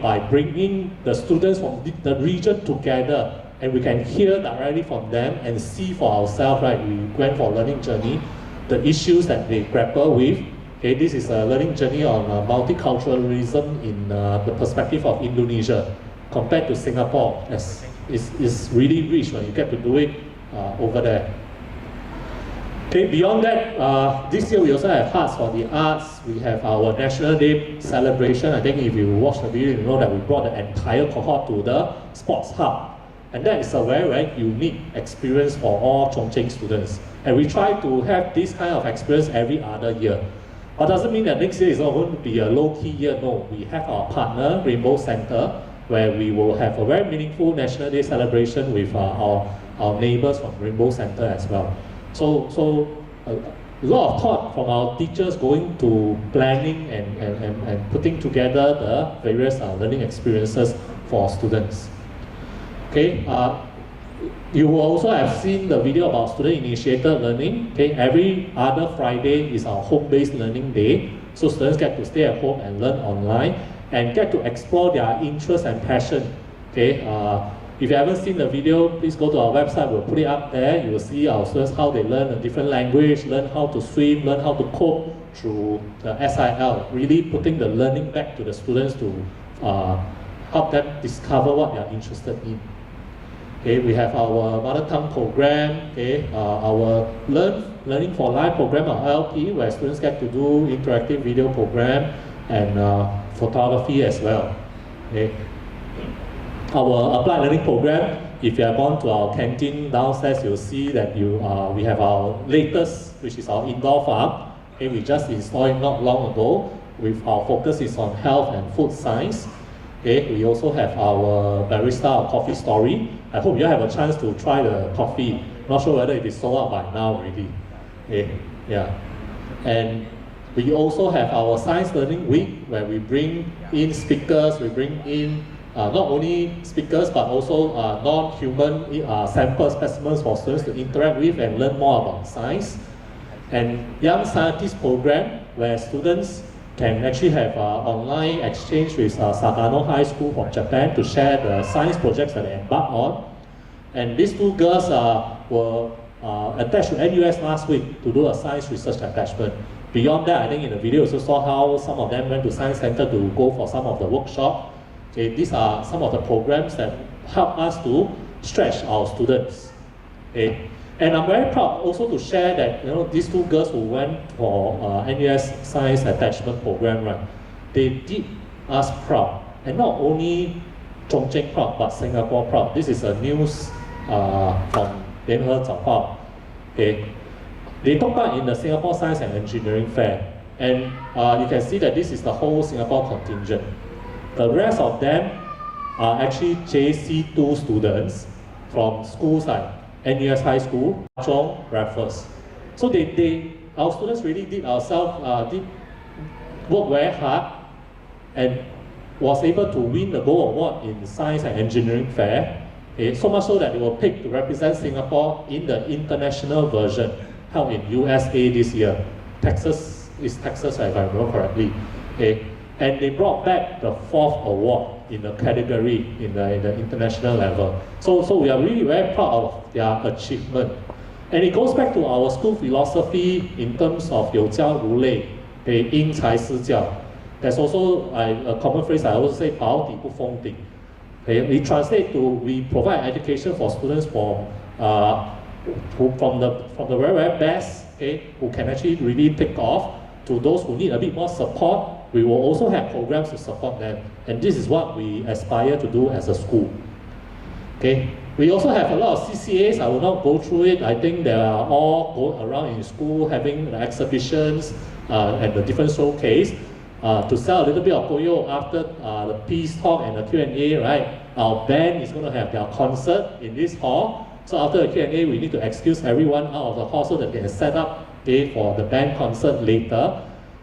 by bringing the students from the region together, and we can hear directly from them and see for ourselves. We went for a learning journey, the issues that they grapple with. This is a learning journey on multiculturalism in the perspective of Indonesia compared to Singapore. It's really rich when you get to do it over there. Beyond that, this year we also have Hearts for the Arts. We have our National Day celebration. I think if you watch the video, you know that we brought the entire cohort to the Sports Hub. And that is a very, very unique experience for all Chongqing students. And we try to have this kind of experience every other year. But doesn't mean that next year is not going to be a low-key year. No, we have our partner, Rainbow Center, where we will have a very meaningful National Day celebration with our neighbors from Rainbow Center as well. So a lot of thought from our teachers going to planning and putting together the various learning experiences for students. You will also have seen the video about student-initiated learning. Every other Friday is our home-based learning day. So students get to stay at home and learn online and get to explore their interest and passion. If you haven't seen the video, please go to our website. We'll put it up there. You will see our students how they learn a different language, learn how to swim, learn how to cope through the SIL. Really putting the learning back to the students to help them discover what they are interested in. We have our mother tongue program, our Learning for Life program, our LP, where students get to do interactive video program and photography as well. Our applied learning program, if you have gone to our canteen downstairs, you'll see that we have our latest, which is our indoor farm. We just installed it not long ago. Our focus is on health and food science. We also have our barista, our coffee story. I hope you have a chance to try the coffee. Not sure whether it is sold out by now already. And we also have our Science Learning Week, where we bring in speakers, we bring in not only speakers but also non-human sample specimens for students to interact with and learn more about science. And Young Scientist program, where students can actually have online exchange with Sagano High School from Japan to share the science projects that they embark on. And these two girls were attached to NUS last week to do a science research attachment. Beyond that, I think in the video you also saw how some of them went to Science Center to go for some of the workshop. Okay, these are some of the programs that help us to stretch our students. Okay. And I'm very proud also to share that these two girls who went for NUS Science Attachment Program, right, they did us proud. And not only Chongqing proud, but Singapore proud. This is a news from Lianhe Zhaopao. Okay. They took part in the Singapore Science and Engineering Fair. And you can see that this is the whole Singapore contingent. The rest of them are actually JC2 students from schools like NUS High School, Chong, Raffles. So our students really did work very hard and was able to win the Gold Award in Science and Engineering Fair. Okay, so much so that they were picked to represent Singapore in the international version held in USA this year. Texas, if I remember correctly. Okay. And they brought back the 4th award in the category in the international level. So we are really very proud of their achievement. And it goes back to our school philosophy in terms of 有教如类, okay, 因材施教. There's also a common phrase I also say, 保底不封顶. Okay, we translate to, we provide education for students from the very, very best, okay, who can actually really take off, to those who need a bit more support. We will also have programs to support them, and this is what we aspire to do as a school. Okay, we also have a lot of CCAs. I will not go through it. I think they are all going around in school having the exhibitions and the different showcase to sell a little bit of Koyo after the peace talk and the Q&A. Right, our band is going to have their concert in this hall. So after the Q&A, we need to excuse everyone out of the hall so that they can set up for the band concert later.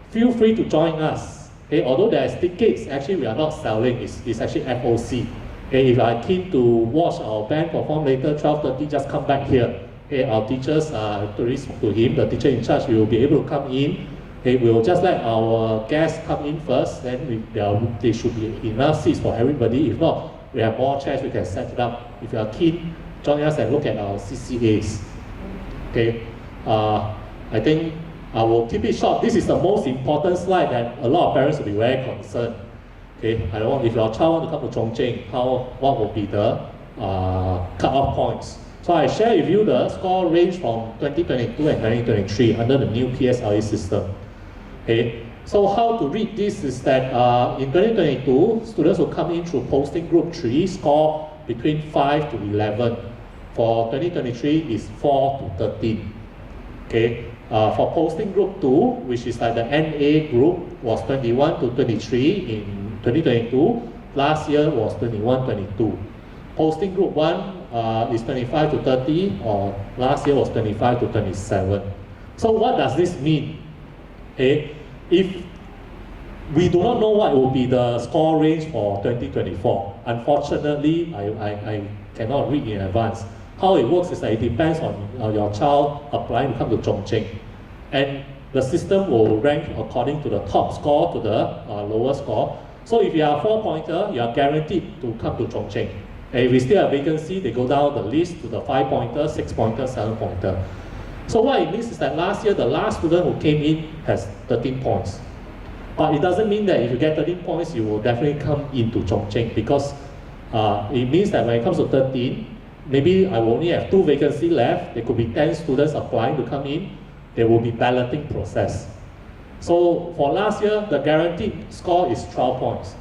Feel free to join us. Okay, although there is tickets, actually we are not selling. It's actually FOC. Okay, if you are keen to watch our band perform later, 12:30, just come back here. Okay, our teachers to him, the teacher in charge, we will be able to come in. Okay, we will just let our guests come in first. Then there should be enough seats for everybody. If not, we have more chairs. We can set it up. If you are keen, join us and look at our CCAs. Okay, I think I will keep it short. This is the most important slide that a lot of parents will be very concerned. Okay, if your child wants to come to Chongqing, what will be the cut-off points? So I share with you the score range from 2022 and 2023 under the new PSLE system. Okay, so how to read this is that in 2022, students who come in through posting group 3 score between 5 to 11. For 2023 is 4 to 13. Okay. For posting group 2, which is like the NA group, was 21 to 23 in 2022. Last year was 21-22. Posting group 1 is 25 to 30, or last year was 25 to 27. So what does this mean? Okay, if we do not know what will be the score range for 2024, unfortunately, I cannot read in advance. How it works is that it depends on your child applying to come to Chongqing. And the system will rank according to the top score to the lower score. So if you are a 4-pointer, you are guaranteed to come to Chongqing. And if we still have vacancy, they go down the list to the 5-pointer, 6-pointer, 7-pointer. So what it means is that last year, the last student who came in has 13 points. But it doesn't mean that if you get 13 points, you will definitely come into Chongqing, because it means that when it comes to 13, maybe I will only have 2 vacancies left. There could be 10 students applying to come in. There will be balloting process. So for last year, the guaranteed score is 12 points.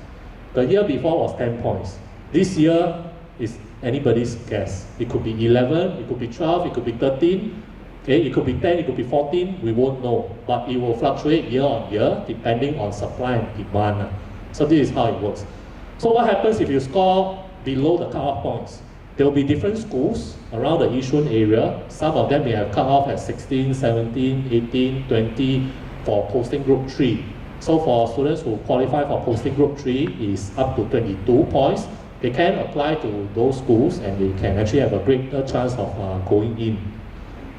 The year before was 10 points. This year is anybody's guess. It could be 11, it could be 12, it could be 13, okay, it could be 10, it could be 14, we won't know. But it will fluctuate year on year depending on supply and demand. So this is how it works. So what happens if you score below the cutoff points? There will be different schools around the Yishun area. Some of them may have cut off at 16, 17, 18, 20 for posting group 3. So for students who qualify for posting group 3 is up to 22 points. they can apply to those schools and they can actually have a greater chance of going in.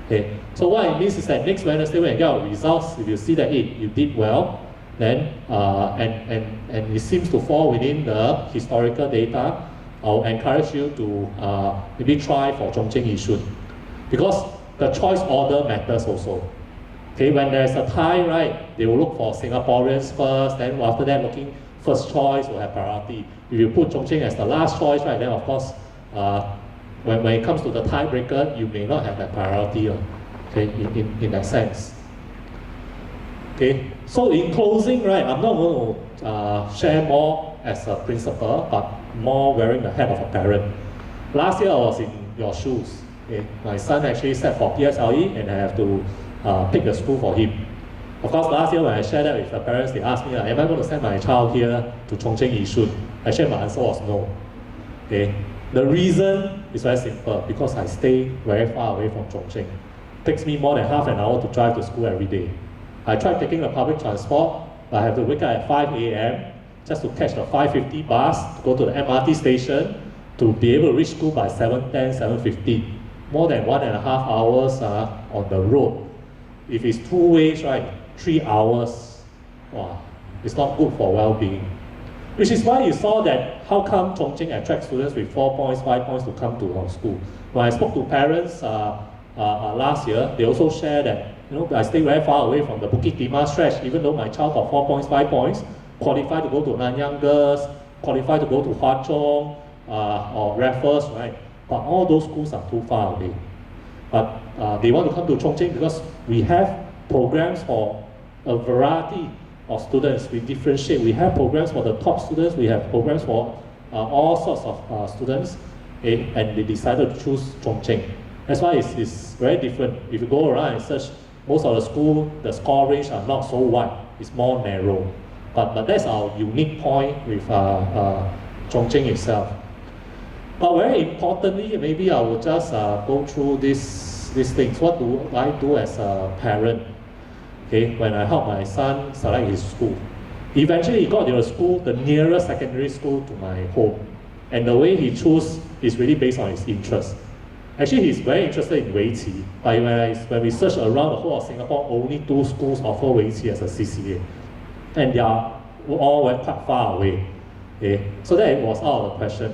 Okay, so what it means is that next Wednesday when you get our results, if you see that you did well, then and it seems to fall within the historical data, I'll encourage you to maybe try for Chongqing Yishun, because the choice order matters also. Okay, when there's a tie, right, they will look for Singaporeans first, then after that looking first choice will have priority. If you put Chongqing as the last choice, right, then of course, when it comes to the tiebreaker, you may not have that priority, okay, in that sense. Okay, so in closing, right, I'm not going to share more as a principal, but more wearing the hat of a parent. Last year I was in your shoes. Okay? My son actually sat for PSLE and I have to pick a school for him. Of course, last year when I shared that with the parents, they asked me, am I going to send my child here to Chongqing Yishun? Actually, my answer was no. Okay? The reason is very simple, because I stay very far away from Chongqing. It takes me more than half an hour to drive to school every day. I tried taking the public transport, but I have to wake up at 5 a.m. just to catch the 5:50 bus, to go to the MRT station, to be able to reach school by 7:10, 7:15. More than 1.5 hours on the road. If it's two ways, right, 3 hours, wow, it's not good for well-being. Which is why you saw that how come Chongqing attracts students with 4 points, 5 points to come to our school. When I spoke to parents last year, they also share that, I stay very far away from the Bukit Timah stretch, even though my child got 4 points, 5 points, qualified to go to Nanyang Girls, qualified to go to Hwa Chong or Raffles, right? But all those schools are too far away. But they want to come to Chongqing because we have programs for a variety of students. We differentiate. We have programs for the top students. We have programs for all sorts of students. And they decided to choose Chongqing. That's why it's very different. If you go around and search, most of the school, the score range are not so wide. It's more narrow. But that's our unique point with Chongqing itself. But very importantly, maybe I will just go through these things. What do I do as a parent? Okay, when I help my son select his school. Eventually he got to a school, the nearest secondary school to my home. And the way he chose is really based on his interest. Actually, he's very interested in Weiqi. But when we search around the whole of Singapore, only 2 schools offer Weiqi as a CCA. And they are all quite far away. Okay? So that was out of the question.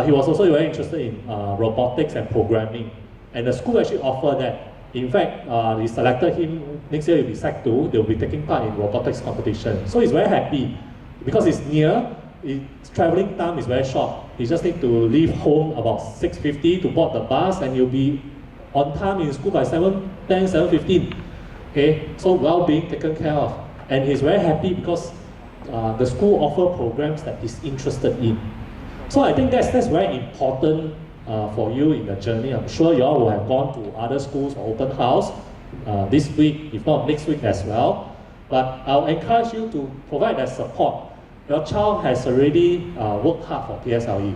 He was also very interested in robotics and programming. And the school actually offered that. In fact, we selected him, next year he'll be Sec 2, they'll be taking part in robotics competition. So he's very happy. Because it's near, traveling time is very short. He just needs to leave home about 6:50 to board the bus, and he'll be on time in school by 7:10, 7:15. Okay, so well-being taken care of. And he's very happy because the school offers programs that he's interested in. So I think that's very important for you in the journey. I'm sure you all will have gone to other schools or open house this week, if not next week as well. But I'll encourage you to provide that support. Your child has already worked hard for PSLE.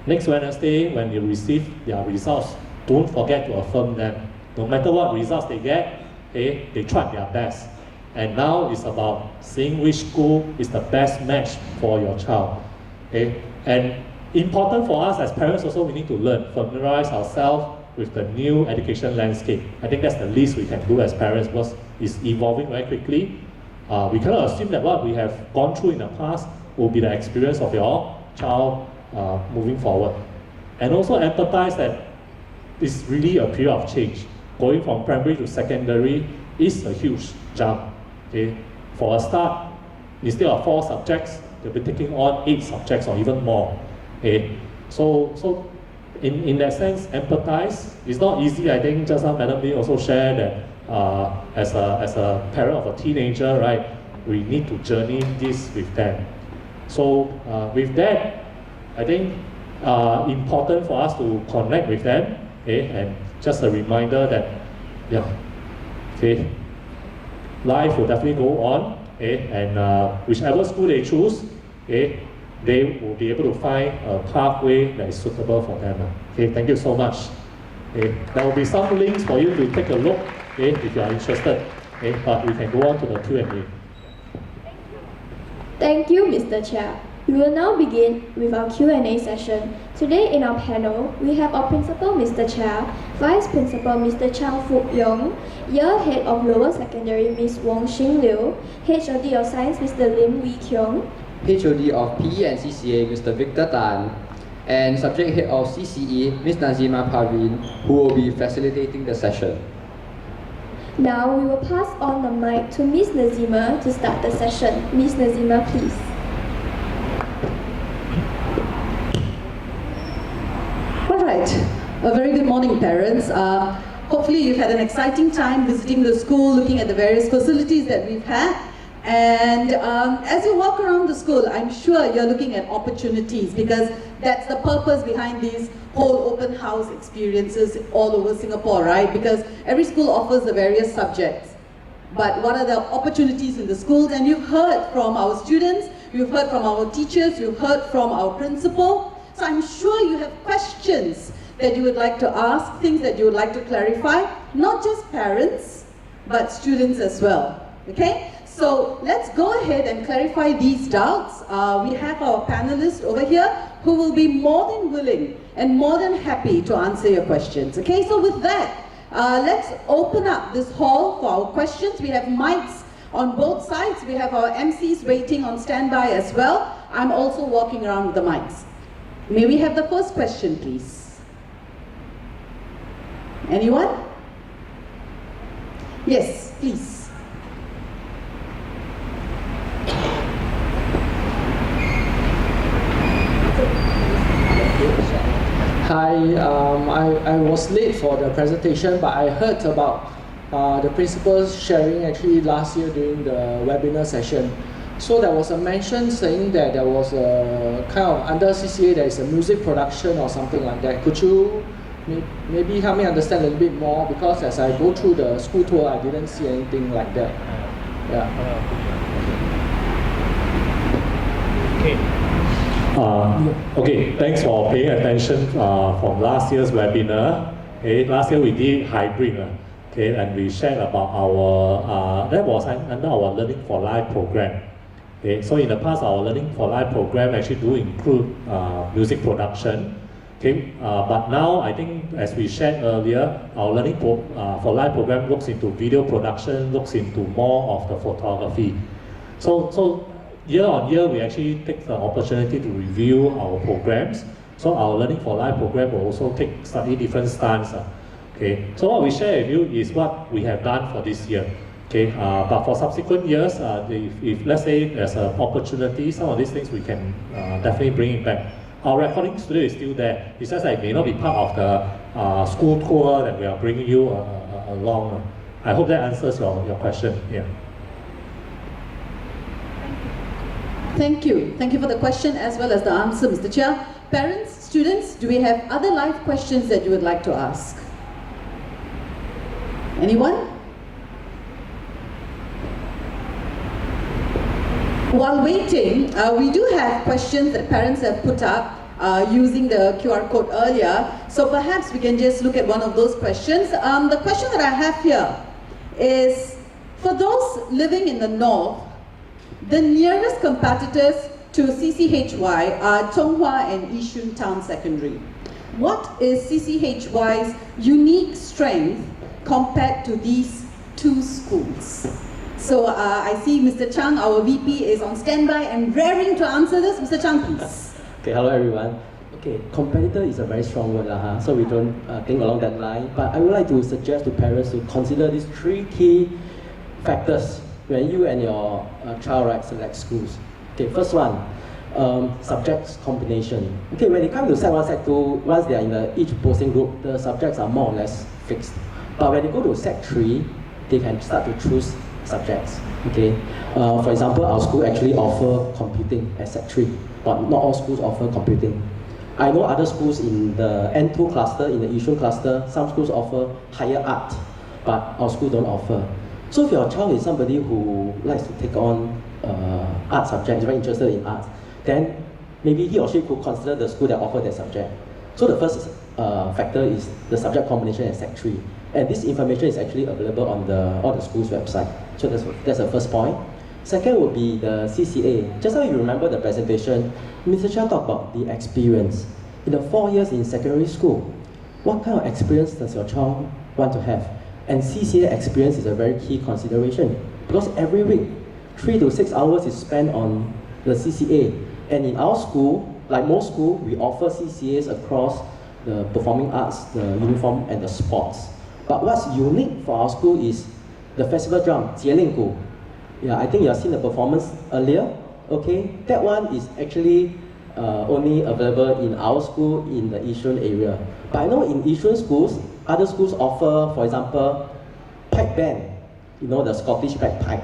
Next Wednesday, when you receive their results, don't forget to affirm them. No matter what results they get, they tried their best. And now it's about seeing which school is the best match for your child. Okay? And important for us as parents also, we need to learn, familiarize ourselves with the new education landscape. I think that's the least we can do as parents because it's evolving very quickly. We cannot assume that what we have gone through in the past will be the experience of your child moving forward. And also empathize that it's really a period of change. Going from primary to secondary is a huge jump. Okay? For a start, instead of 4 subjects, they'll be taking on 8 subjects or even more. Okay? So in that sense, empathize. It's not easy. I think just now Madam Lee also shared that as a parent of a teenager, right, we need to journey this with them. So with that, I think important for us to connect with them, okay, and just a reminder that, yeah, okay, life will definitely go on, okay, and whichever school they choose, okay, they will be able to find a pathway that is suitable for them. Okay, thank you so much. Okay, there will be some links for you to take a look. Okay, if you are interested, okay, but we can go on to the Q&A.
Thank you, Mr. Chia. We will now begin with our Q&A session. Today in our panel, we have our Principal Mr. Chia, Vice Principal Mr. Chang Fook Yong, Year Head of Lower Secondary Ms. Wong Xing Liu, HOD of Science Mr. Lim Wee Kyung,
HOD of PE and CCA Mr. Victor Tan, and Subject Head of CCE Ms. Nazima Parveen, who will be facilitating the session.
Now we will pass on the mic to Ms. Nazima to start the session. Ms. Nazima, please.
Alright, a very good morning, parents. Hopefully you've had an exciting time visiting the school, looking at the various facilities that we've had. And as you walk around the school, I'm sure you're looking at opportunities, because that's the purpose behind these whole open house experiences all over Singapore, right? Because every school offers the various subjects. But what are the opportunities in the schools? And you've heard from our students, you've heard from our teachers, you've heard from our principal. So I'm sure you have questions that you would like to ask, things that you would like to clarify, not just parents, but students as well, okay? So let's go ahead and clarify these doubts. We have our panelists over here who will be more than willing and more than happy to answer your questions, okay? So with that, let's open up this hall for our questions. We have mics on both sides. We have our MCs waiting on standby as well. I'm also walking around with the mics. May we have the first question, please? Anyone? Yes, please.
Hi, I was late for the presentation, but I heard about the principals sharing actually last year during the webinar session. So there was a mention saying that there was a kind of under CCA there is a music production or something like that. Could you maybe help me understand a little bit more? Because as I go through the school tour, I didn't see anything like that. Yeah.
Okay, thanks for paying attention from last year's webinar. Okay, last year we did hybrid, okay, and we shared about our, that was under our Learning for Life program. Okay, so in the past, our Learning for Life program actually do include music production. Okay, but now I think, as we shared earlier, our Learning for Life program looks into video production, looks into more of the photography. So year on year, we actually take the opportunity to review our programs. So our Learning for Life program will also take slightly different stance. Okay, so what we share with you is what we have done for this year. Okay, but for subsequent years, if let's say there's an opportunity, some of these things we can definitely bring it back. Our recording studio is still there. It's just that it may not be part of the school tour that we are bringing you along. I hope that answers your question. Yeah.
Thank you. Thank you for the question as well as the answer, Mr. Chia. Parents, students, do we have other live questions that you would like to ask? Anyone? While waiting, we do have questions that parents have put up using the QR code earlier. So perhaps we can just look at one of those questions. The question that I have here is, for those living in the north, the nearest competitors to CCHY are Chonghua and Yishun Town Secondary. What is CCHY's unique strength compared to these two schools? So I see Mr. Chang, our VP, is on standby and raring to answer this. Mr. Chang, please.
Okay, hello everyone. Okay, competitor is a very strong word, so we don't think along that line. But I would like to suggest to parents to consider these three key factors when you and your child select schools. Okay, first one, subjects combination. Okay, when it comes to Sec 1, Sec 2, once they are in each posting group, the subjects are more or less fixed. But when they go to Sec 3, they can start to choose subjects. Okay, for example, our school actually offer computing at Sec 3, but not all schools offer computing. I know other schools in the N2 cluster, in the Yishun cluster, some schools offer higher art, but our school don't offer. So if your child is somebody who likes to take on art subjects, very interested in art, then maybe he or she could consider the school that offers that subject. So the first factor is the subject combination at Sec 3. And this information is actually available on all the school's website. So that's the first point. Second would be the CCA. Just how you remember the presentation, Mr. Chia talked about the experience. In the 4 years in secondary school, what kind of experience does your child want to have? And CCA experience is a very key consideration because every week, 3 to 6 hours is spent on the CCA. And in our school, like most schools, we offer CCAs across the performing arts, the uniform, and the sports. But what's unique for our school is the festival drum, Jielinggu. Yeah, I think you have seen the performance earlier. Okay, that one is actually only available in our school in the Yishun area. But I know in Yishun schools, other schools offer, for example, pipe band. You know, the Scottish bagpipe.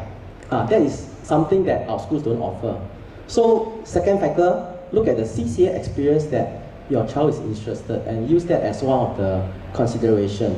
That is something that our schools don't offer. So, second factor, look at the CCA experience that your child is interested and use that as one of the consideration.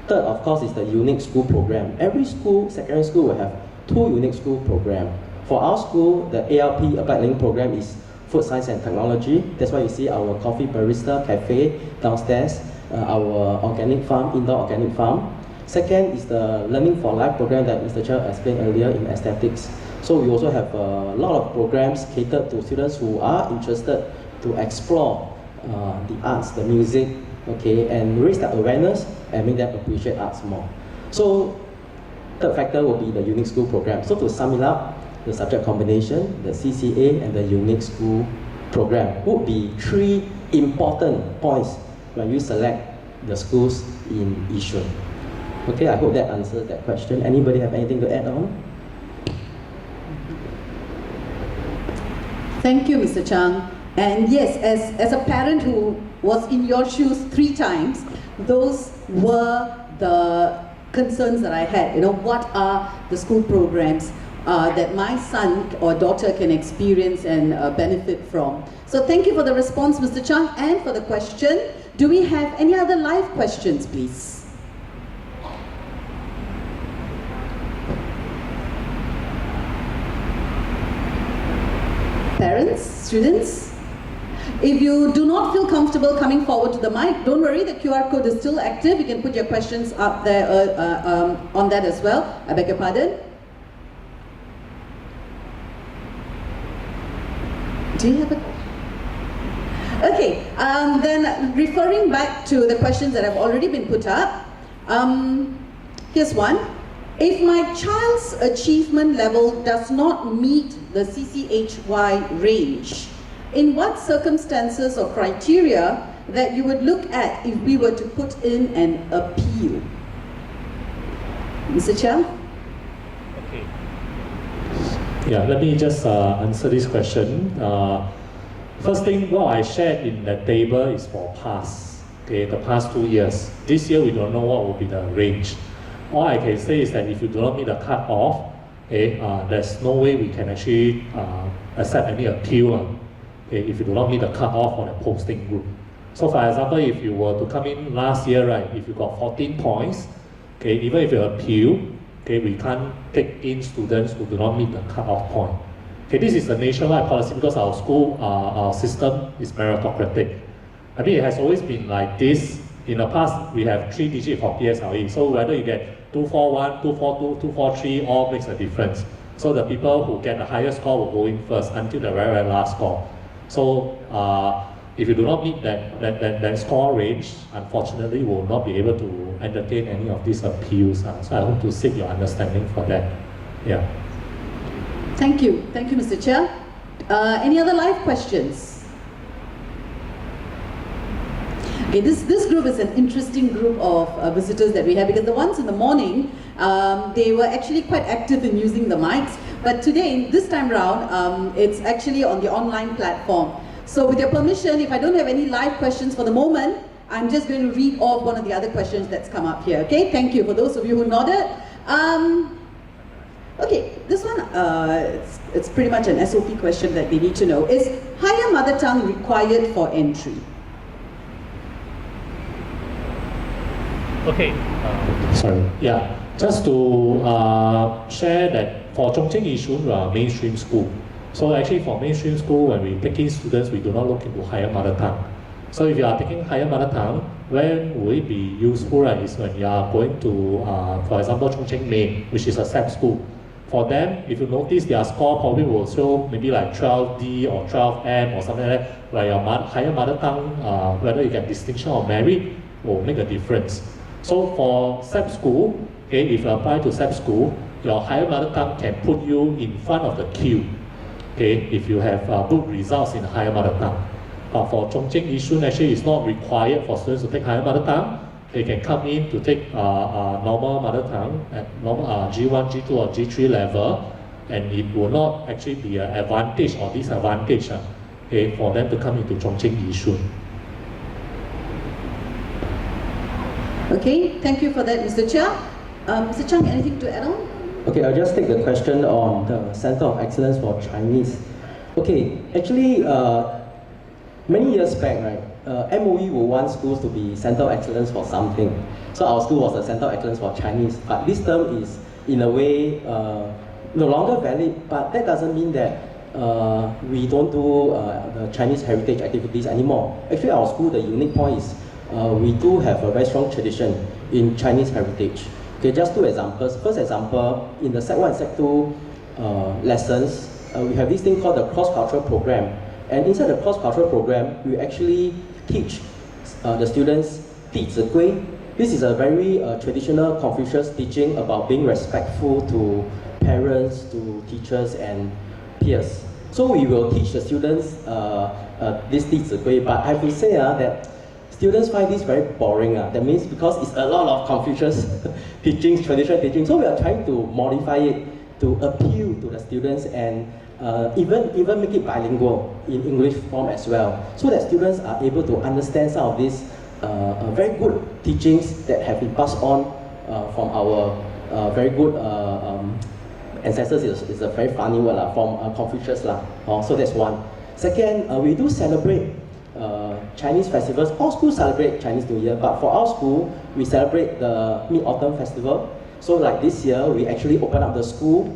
Third, of course, is the unique school program. Every school, secondary school, will have 2 unique school programs. For our school, the ALP Applied Learning Program is Food Science and Technology. That's why you see our coffee barista cafe downstairs, our organic farm, indoor organic farm. Second is the Learning for Life program that Mr. Chia explained earlier in aesthetics. So we also have a lot of programs catered to students who are interested to explore the arts, the music, okay, and raise that awareness and make them appreciate arts more. So third factor will be the unique school program. So to sum it up, the subject combination, the CCA, and the unique school program would be 3 important points when you select the schools in Yishun. Okay, I hope that answers that question. Anybody have anything to add on?
Thank you, Mr. Chang. And yes, as a parent who was in your shoes 3 times, those were the concerns that I had. You know, what are the school programs that my son or daughter can experience and benefit from? So thank you for the response, Mr. Chang, and for the question. Do we have any other live questions, please? Parents, students? If you do not feel comfortable coming forward to the mic, don't worry, the QR code is still active. You can put your questions up there on that as well. I beg your pardon. Do you have a... Okay, then referring back to the questions that have already been put up, here's one. If my child's achievement level does not meet the CCHY range, in what circumstances or criteria that you would look at if we were to put in an appeal? Mr. Chia?
Okay. Yeah, let me just answer this question. First thing, what I shared in the table is for past, okay, the past 2 years. This year, we don't know what will be the range. All I can say is that if you do not meet the cut-off, okay, there's no way we can actually accept any appeal okay, if you do not meet the cut-off on a posting group. So for example, if you were to come in last year, right, if you got 14 points, okay, even if you appeal, okay, we can't take in students who do not meet the cut-off point. Okay, this is a nationwide policy because our school, our system is meritocratic. I mean, it has always been like this. In the past, we have 3 digits for PSLE. So whether you get 241, 242, 243, all makes a difference. So the people who get the highest score will go in first until the very, very last score. So if you do not meet that score range, unfortunately, we will not be able to entertain any of these appeals. So I hope to seek your understanding for that. Yeah.
Thank you. Thank you, Mr. Chia. Any other live questions? Okay, this group is an interesting group of visitors that we have because the ones in the morning, they were actually quite active in using the mics. But today, this time round, it's actually on the online platform. So with your permission, if I don't have any live questions for the moment, I'm just going to read off one of the other questions that's come up here. Okay, thank you for those of you who nodded. Okay, this one, it's pretty much an SOP question that we need to know. Is higher mother tongue required for entry?
Okay. Sorry. Yeah. Just to share that for Chongqing Yishun, we are a mainstream school. So actually for mainstream school, when we take in students, we do not look into higher mother tongue. So if you are taking higher mother tongue, when will it be useful, right, is when you are going to, for example, Chongqing Main, which is a SAP school. for them, if you notice their score probably will show maybe like 12D or 12M or something like that, where your higher mother tongue, whether you get distinction or merit, will make a difference. So for SEP school, okay, if you apply to SEP school, your higher mother tongue can put you in front of the queue, okay, if you have good results in higher mother tongue. But for Chongqing Yishun, actually it's not required for students to take higher mother tongue. They can come in to take normal mother tongue at normal G1, G2 or G3 level, and it will not actually be an advantage or disadvantage okay, for them to come into Chongqing Yishun.
Okay, thank you for that, Mr. Chia. Mr. Chung, anything to add on?
Okay, I'll just take the question on the Center of Excellence for Chinese. Okay, actually, many years back, right, MOE will want schools to be Center of Excellence for something. So our school was a Center of Excellence for Chinese, but this term is, in a way, no longer valid, but that doesn't mean that we don't do the Chinese heritage activities anymore. Actually, our school, the unique point is we do have a very strong tradition in Chinese heritage. Okay, just two examples. First example, in the Sec 1 and Sec 2 lessons, we have this thing called the cross-cultural program. And inside the cross-cultural program, we actually teach the students 弟子规. This is a very traditional Confucius teaching about being respectful to parents, to teachers and peers. So we will teach the students this 弟子规, but I have to say that students find this very boring. That means because it's a lot of Confucius teachings, traditional teaching. So we are trying to modify it to appeal to the students and even make it bilingual in English form as well, so that students are able to understand some of these very good teachings that have been passed on from our very good ancestors. Is a very funny word from Confucius so that's one. Second, we do celebrate Chinese festivals. All schools celebrate Chinese New Year, but for our school, we celebrate the Mid-Autumn Festival. So like this year, we actually open up the school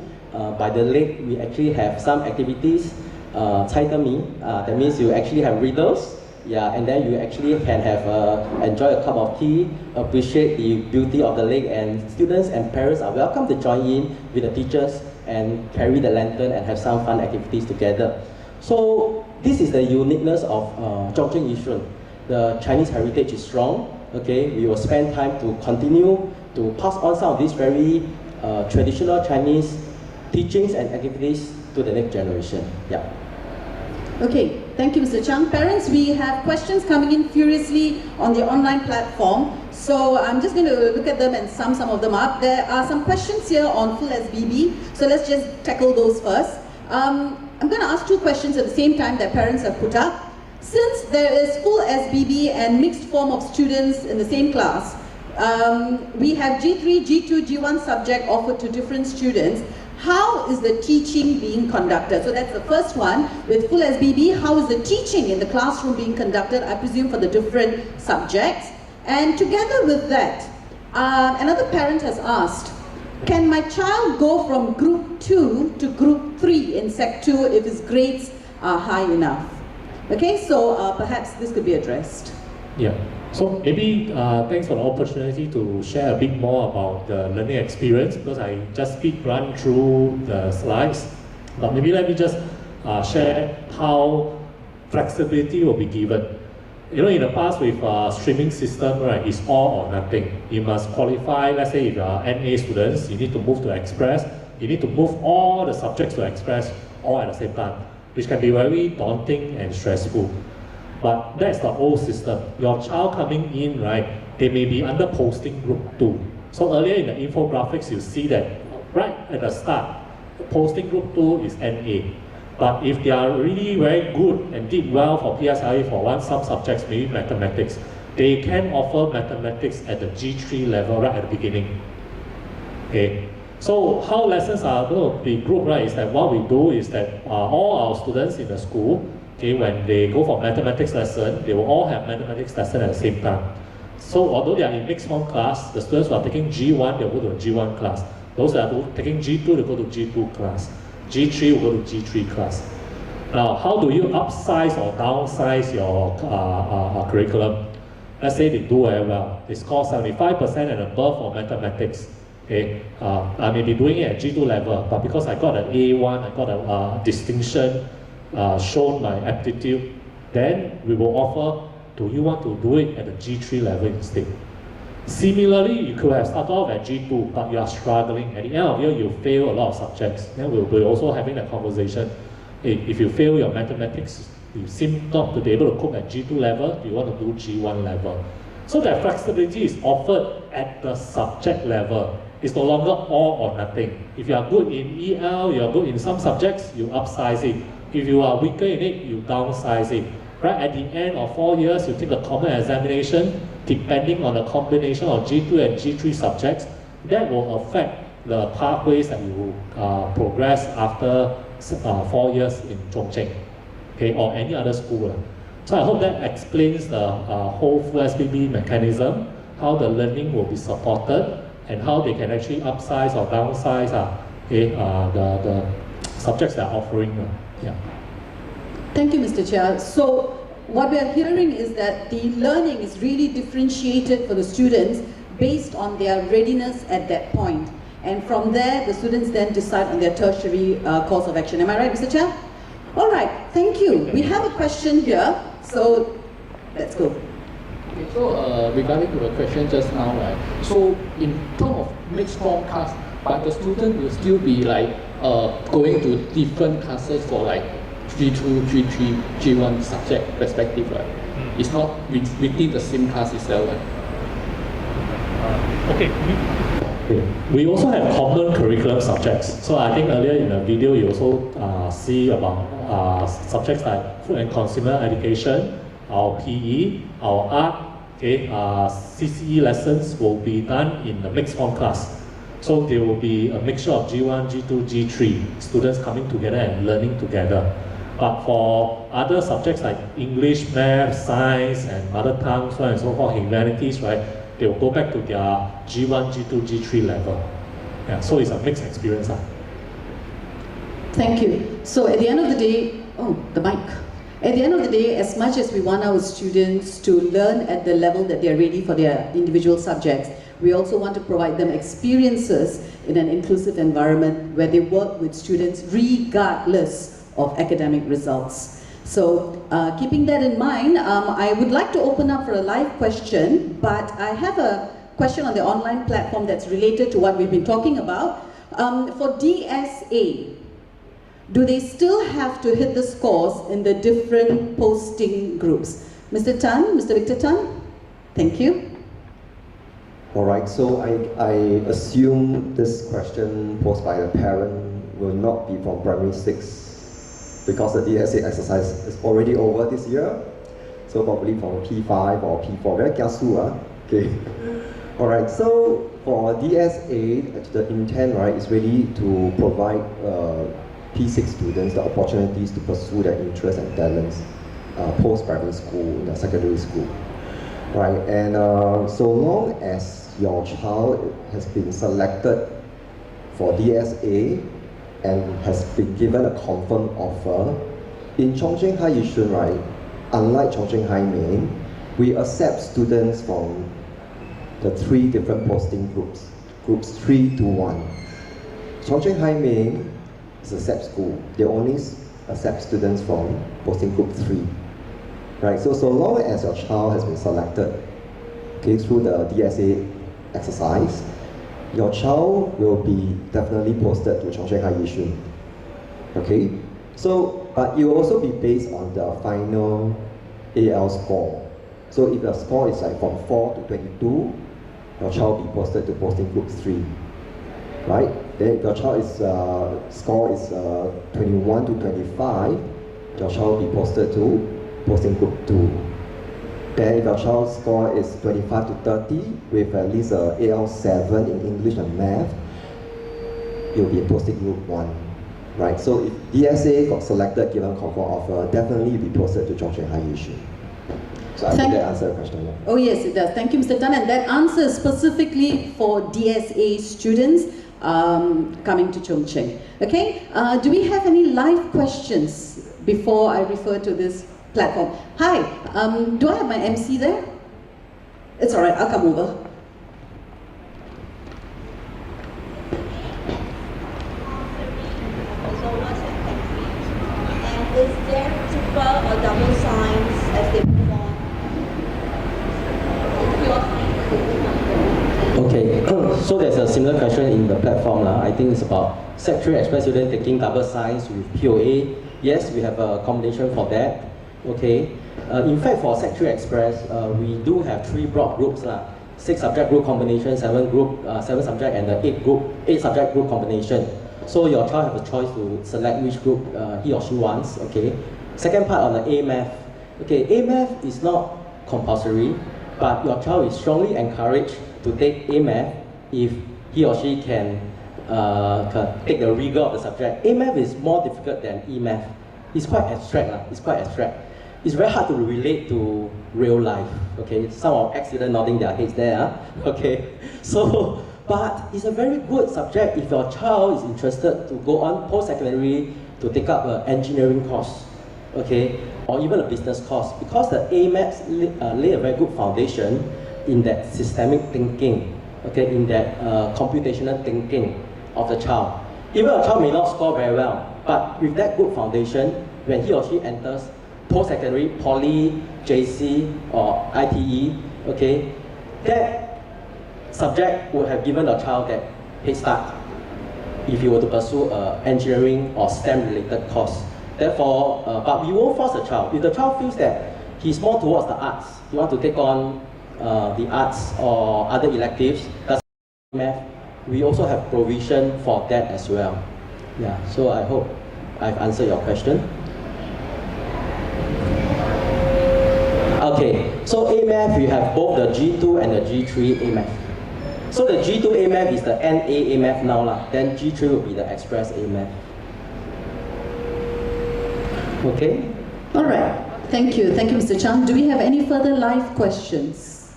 by the lake. We actually have some activities, Cai Mi, that means you actually have riddles, and then you actually can have enjoy a cup of tea, appreciate the beauty of the lake, and students and parents are welcome to join in with the teachers and carry the lantern and have some fun activities together. So this is the uniqueness of Chongqing Yishun. The Chinese heritage is strong. Okay, we will spend time to continue to pass on some of these very traditional Chinese teachings and activities to the next generation.
Okay, thank you, Mr. Chung. Parents, we have questions coming in furiously on the online platform. So I'm just going to look at them and sum some of them up. There are some questions here on full SBB. So let's just tackle those first. I'm going to ask two questions at the same time that parents have put up. Since there is full SBB and mixed form of students in the same class, we have G3, G2, G1 subject offered to different students. How is the teaching being conducted? So that's the first one. With full SBB, how is the teaching in the classroom being conducted, I presume, for the different subjects? And together with that, another parent has asked, can my child go from group 2 to group 3 in Sec 2 if his grades are high enough? Okay, so perhaps this could be addressed.
So maybe thanks for the opportunity to share a bit more about the learning experience, because I just run through the slides. But maybe let me just share how flexibility will be given. You know, in the past with streaming system, right, it's all or nothing. You must qualify. Let's say if you are NA students, you need to move to Express. You need to move all the subjects to Express all at the same time, which can be very daunting and stressful. But that's the old system. Your child coming in, right, they may be under posting group 2. So earlier in the infographics, you see that right at the start, posting group 2 is NA. But if they are really very good and did well for PSLE for some subjects, maybe mathematics, they can offer mathematics at the G3 level right at the beginning. Okay. So how lessons are going to be grouped, right, is that what we do is that all our students in the school, okay, when they go for mathematics lesson, they will all have mathematics lesson at the same time. So although they are in mixed form class, the students who are taking G1, they'll go to the G1 class. Those that are taking G2, they'll go to G2 class. G3 will go to G3 class. Now, how do you upsize or downsize your curriculum? Let's say they do very well. They score 75% and above for mathematics. Okay, I may be doing it at G2 level, but because I got an A1, I got a distinction, shown my aptitude, then we will offer, do you want to do it at the G3 level instead? Similarly, you could have started off at G2, but you are struggling. At the end of the year, you fail a lot of subjects. Then we'll be also having a conversation. Hey, if you fail your mathematics, you seem not to be able to cope at G2 level, you want to do G1 level. So that flexibility is offered at the subject level. It's no longer all or nothing. If you are good in EL, you are good in some subjects, you upsize it. If you are weaker in it, you downsize it. Right at the end of 4 years, you take a common examination, depending on the combination of G2 and G3 subjects, that will affect the pathways that you progress after 4 years in Chongqing, okay, or any other school. So I hope that explains the whole full SBB mechanism, how the learning will be supported, and how they can actually upsize or downsize the subjects they are offering. Yeah.
Thank you, Mr. Chair. So what we are hearing is that the learning is really differentiated for the students based on their readiness at that point. And from there, the students then decide on their tertiary course of action. Am I right, Mr. Chair? All right, thank you. We have a question here, so let's go.
Okay, so regarding to the question just now, right? So in terms of mixed form class, but the student will still be like going to different classes for like G2, G3, G1 subject perspective, right? It's not within the same class itself, right?
Okay. We also have common curriculum subjects. So I think earlier in the video you also see about subjects like food and consumer education, our PE, our art, okay, CCE lessons will be done in the mixed form class. So there will be a mixture of G1, G2, G3, students coming together and learning together. But for other subjects like English, math, science, and mother tongue, so on and so forth, humanities, right, they will go back to their G1, G2, G3 level. Yeah, so it's a mixed experience.
Thank you. So at the end of the day, the mic. At the end of the day, as much as we want our students to learn at the level that they're ready for their individual subjects, we also want to provide them experiences in an inclusive environment where they work with students regardless of academic results. So keeping that in mind, I would like to open up for a live question, but I have a question on the online platform that's related to what we've been talking about. For DSA, do they still have to hit the scores in the different posting groups? Mr. Tan, Mr. Victor Tan, thank you.
All right, so I assume this question posed by the parent will not be from primary 6 because the DSA exercise is already over this year. So probably from P5 or P4, very kiasu, okay. All right, so for DSA, the intent, right, is really to provide P6 students the opportunities to pursue their interests and talents post-primary school, in the secondary school. Right, and so long as your child has been selected for DSA and has been given a confirmed offer, in Chongqing High Yishun, right, unlike Chongqing High Main, we accept students from the 3 different posting groups, groups 3 to 1. Chongqing High Main is a SEP school. They only accept students from posting group 3. Right, so long as your child has been selected, okay, through the DSA exercise, your child will be definitely posted to Chongqing High Yishun. Okay, so but it will also be based on the final AL score. So if the score is like from 4 to 22, your child will be posted to posting group 3. Right? Then if your child is score is 21 to 25, your child will be posted to posting group 2. Then if your child's score is 25 to 30 with at least a AL7 in English and math, you'll be posting group 1. Right? So if DSA got selected given confirmed offer, definitely you'll be posted to Chongqing High Yishun. So I think that answers the question.
Oh yes, it does. Thank you, Mr. Tan. And that answers specifically for DSA students coming to Chongqing. Okay, do we have any live questions before I refer to this platform? Hi, do I have my MC there? It's all right, I'll come over.
a similar question in the platform. I think it's about Sec 3 Express student taking double science with POA. Yes, we have a accommodation for that. Okay. In fact, for Sec 3 Express, we do have 3 broad groups. 6 subject group combination, 7 subject, and the 8 subject group combination. So your child has a choice to select which group he or she wants. Okay. Second part on the A-Math. Okay, A-Math is not compulsory, but your child is strongly encouraged to take A-Math if he or she can take the rigor of the subject. A-Math is more difficult than E-Math. It's quite abstract. It's very hard to relate to real life. Okay, some of ex-students nodding their heads there. Okay, so but it's a very good subject if your child is interested to go on post-secondary to take up an engineering course, okay, or even a business course, because the A-Maths lay a very good foundation in that systemic thinking, okay, in that computational thinking of the child. Even a child may not score very well, but with that good foundation, when he or she enters post-secondary, poly, JC, or ITE, okay, that subject would have given the child that head start if you were to pursue engineering or STEM-related course. Therefore, but we won't force the child. If the child feels that he's more towards the arts, he wants to take on the arts or other electives, that's math, we also have provision for that as well. Yeah, so I hope I've answered your question. Okay, so A-Math, we have both the G2 and the G3 A-Math. So the G2 A-Math is the NA A-Math now, then G3 will be the Express A-Math. Okay?
All right. Thank you, Mr. Chang. Do we have any further live questions?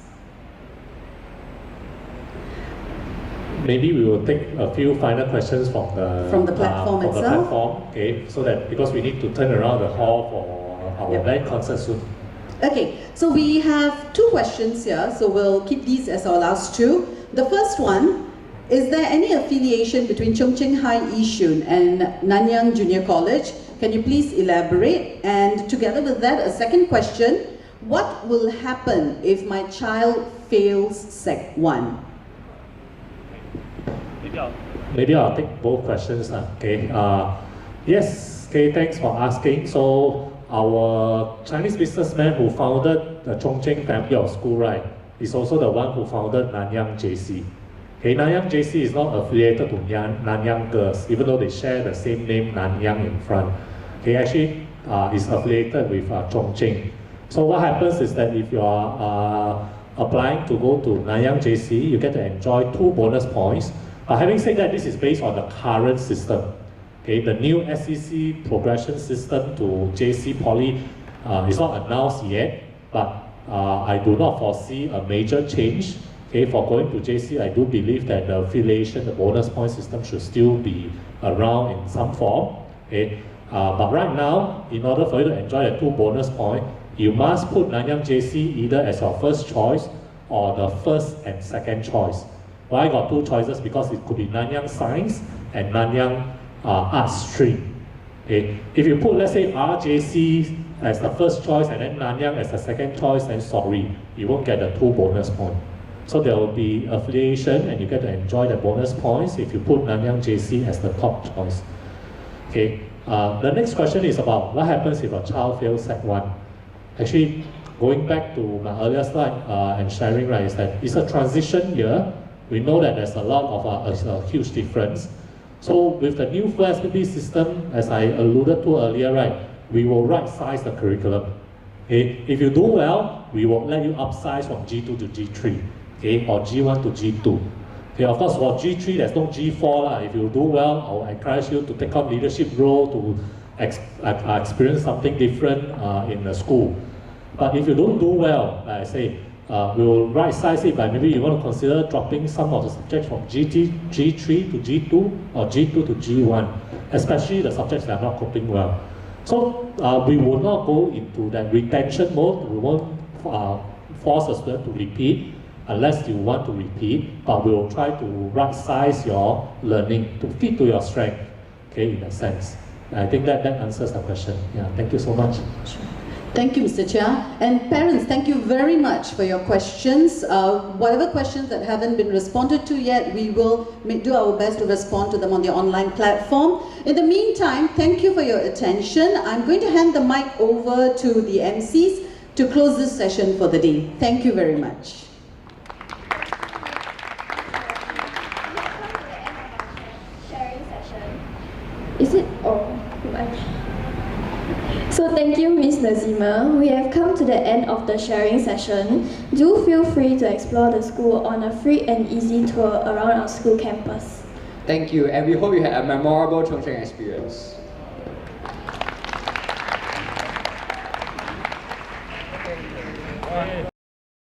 Maybe we will take a few final questions from the
platform itself.
The platform, okay, so that because we need to turn around the hall for our band concert soon.
Okay, so we have 2 questions here, so we'll keep these as our last 2. The first one, is there any affiliation between Chung Cheng High Yishun and Nanyang Junior College? Can you please elaborate? And together with that, a second question, what will happen if my child fails Sec 1?
Maybe I'll take both questions. Okay. Yes, okay, thanks for asking. So our Chinese businessman who founded the Chongqing family of school, right, is also the one who founded Nanyang JC. Okay, Nanyang JC is not affiliated to Nanyang Girls, even though they share the same name Nanyang in front. Okay, actually is affiliated with Chongqing. So what happens is that if you are applying to go to Nanyang JC, you get to enjoy 2 bonus points. But having said that, this is based on the current system. Okay, the new SEC progression system to JC Poly is not announced yet, but I do not foresee a major change. Okay, for going to JC, I do believe that the affiliation, the bonus point system should still be around in some form. Okay, but right now, in order for you to enjoy the 2 bonus points, you must put Nanyang JC either as your first choice or the first and second choice. Well, I got 2 choices because it could be Nanyang Science and Nanyang Arts stream. Okay, if you put, let's say, RJC as the first choice and then Nanyang as the second choice, then sorry, you won't get the 2 bonus points. So there will be affiliation and you get to enjoy the bonus points if you put Nanyang JC as the top choice. Okay, the next question is about what happens if a child fails Sec 1. Actually, going back to my earlier slide and sharing, right, is that it's a transition year. We know that there's a lot of a huge difference. So with the new full SPP system, as I alluded to earlier, right, we will right-size the curriculum. Okay? If you do well, we will let you upsize from G2 to G3, okay, or G1 to G2. Okay, of course, for G3, there's no G4. If you do well, I will encourage you to take on leadership role to experience something different in the school. But if you don't do well, like I say, we will right-size it by maybe you want to consider dropping some of the subjects from G3 to G2 or G2 to G1, especially the subjects that are not coping well. So we will not go into that retention mode. We won't force a student to repeat unless you want to repeat, but we will try to right-size your learning to fit to your strength, okay, in that sense. I think that answers the question. Yeah, thank you so much.
Sure. Thank you, Mr. Chia. And parents, thank you very much for your questions. Whatever questions that haven't been responded to yet, we will do our best to respond to them on the online platform. In the meantime, thank you for your attention. I'm going to hand the mic over to the MCs to close this session for the day. Thank you very much.
Sharing session. Is it? Oh, so thank you, Ms. Nazima. We have come to the end of the sharing session. Do feel free to explore the school on a free and easy tour around our school campus.
Thank you, and we hope you had a memorable Chongqing experience.